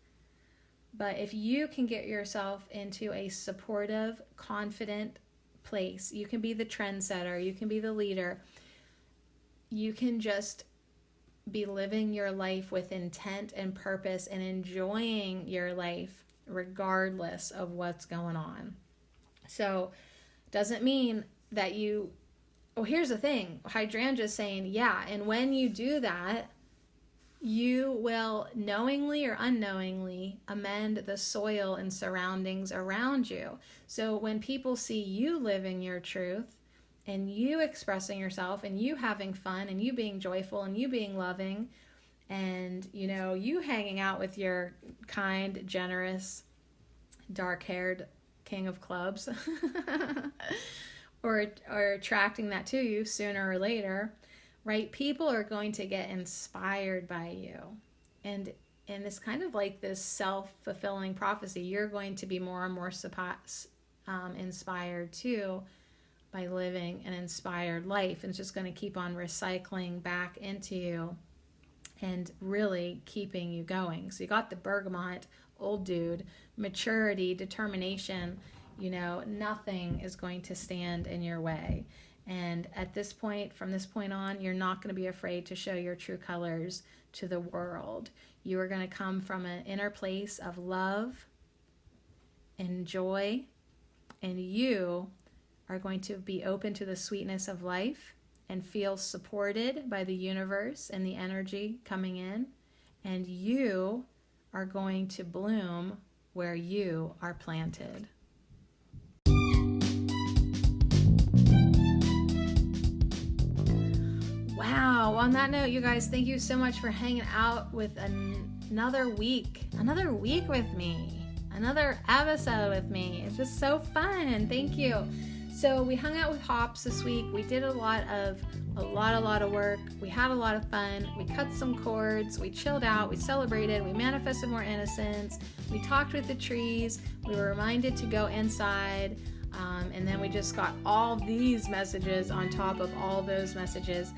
But if you can get yourself into a supportive, confident place, you can be the trendsetter, you can be the leader, you can just be living your life with intent and purpose and enjoying your life regardless of what's going on. So doesn't mean that you, oh, here's the thing, Hydrangea is saying, yeah, and when you do that, you will knowingly or unknowingly amend the soil and surroundings around you. So when people see you living your truth and you expressing yourself and you having fun and you being joyful and you being loving and, you know, you hanging out with your kind, generous, dark-haired king of clubs or attracting that to you sooner or later, right? People are going to get inspired by you. And it's kind of like this self-fulfilling prophecy. You're going to be more and more inspired too by living an inspired life. And it's just going to keep on recycling back into you and really keeping you going. So you got the bergamot, old dude, maturity, determination. You know, nothing is going to stand in your way. And at this point, from this point on, you're not going to be afraid to show your true colors to the world. You are going to come from an inner place of love and joy, and you are going to be open to the sweetness of life and feel supported by the universe and the energy coming in, and you are going to bloom where you are planted. Wow, on that note, you guys, thank you so much for hanging out with another week with me, another episode with me. It's just so fun. Thank you. So we hung out with Hops this week. We did a lot of a lot of work. We had a lot of fun. We cut some cords. We chilled out. We celebrated. We manifested more innocence. We talked with the trees. We were reminded to go inside. And then we just got all these messages on top of all those messages.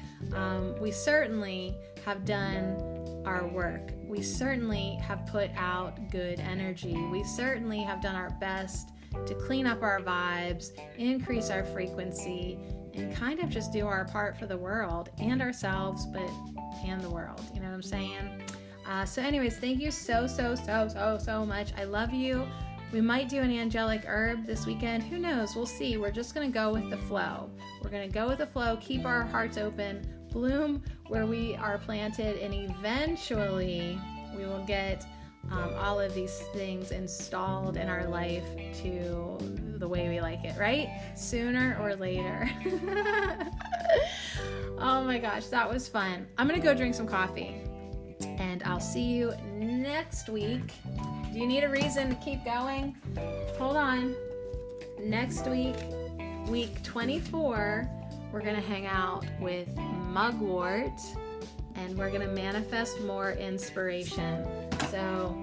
We certainly have done our work. We certainly have put out good energy. We certainly have done our best to clean up our vibes, increase our frequency, and kind of just do our part for the world and ourselves, and the world. You know what I'm saying? So anyways, thank you so much. I love you. We might do an angelic herb this weekend. Who knows? We'll see. We're just going to go with the flow. We're going to go with the flow, keep our hearts open, bloom where we are planted, and eventually we will get all of these things installed in our life to the way we like it, right? Sooner or later. Oh my gosh, that was fun. I'm going to go drink some coffee, and I'll see you next week. Do you need a reason to keep going? Hold on. Next week, week 24, we're going to hang out with mugwort, and we're going to manifest more inspiration. So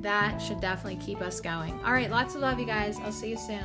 that should definitely keep us going. All right, lots of love, you guys. I'll see you soon.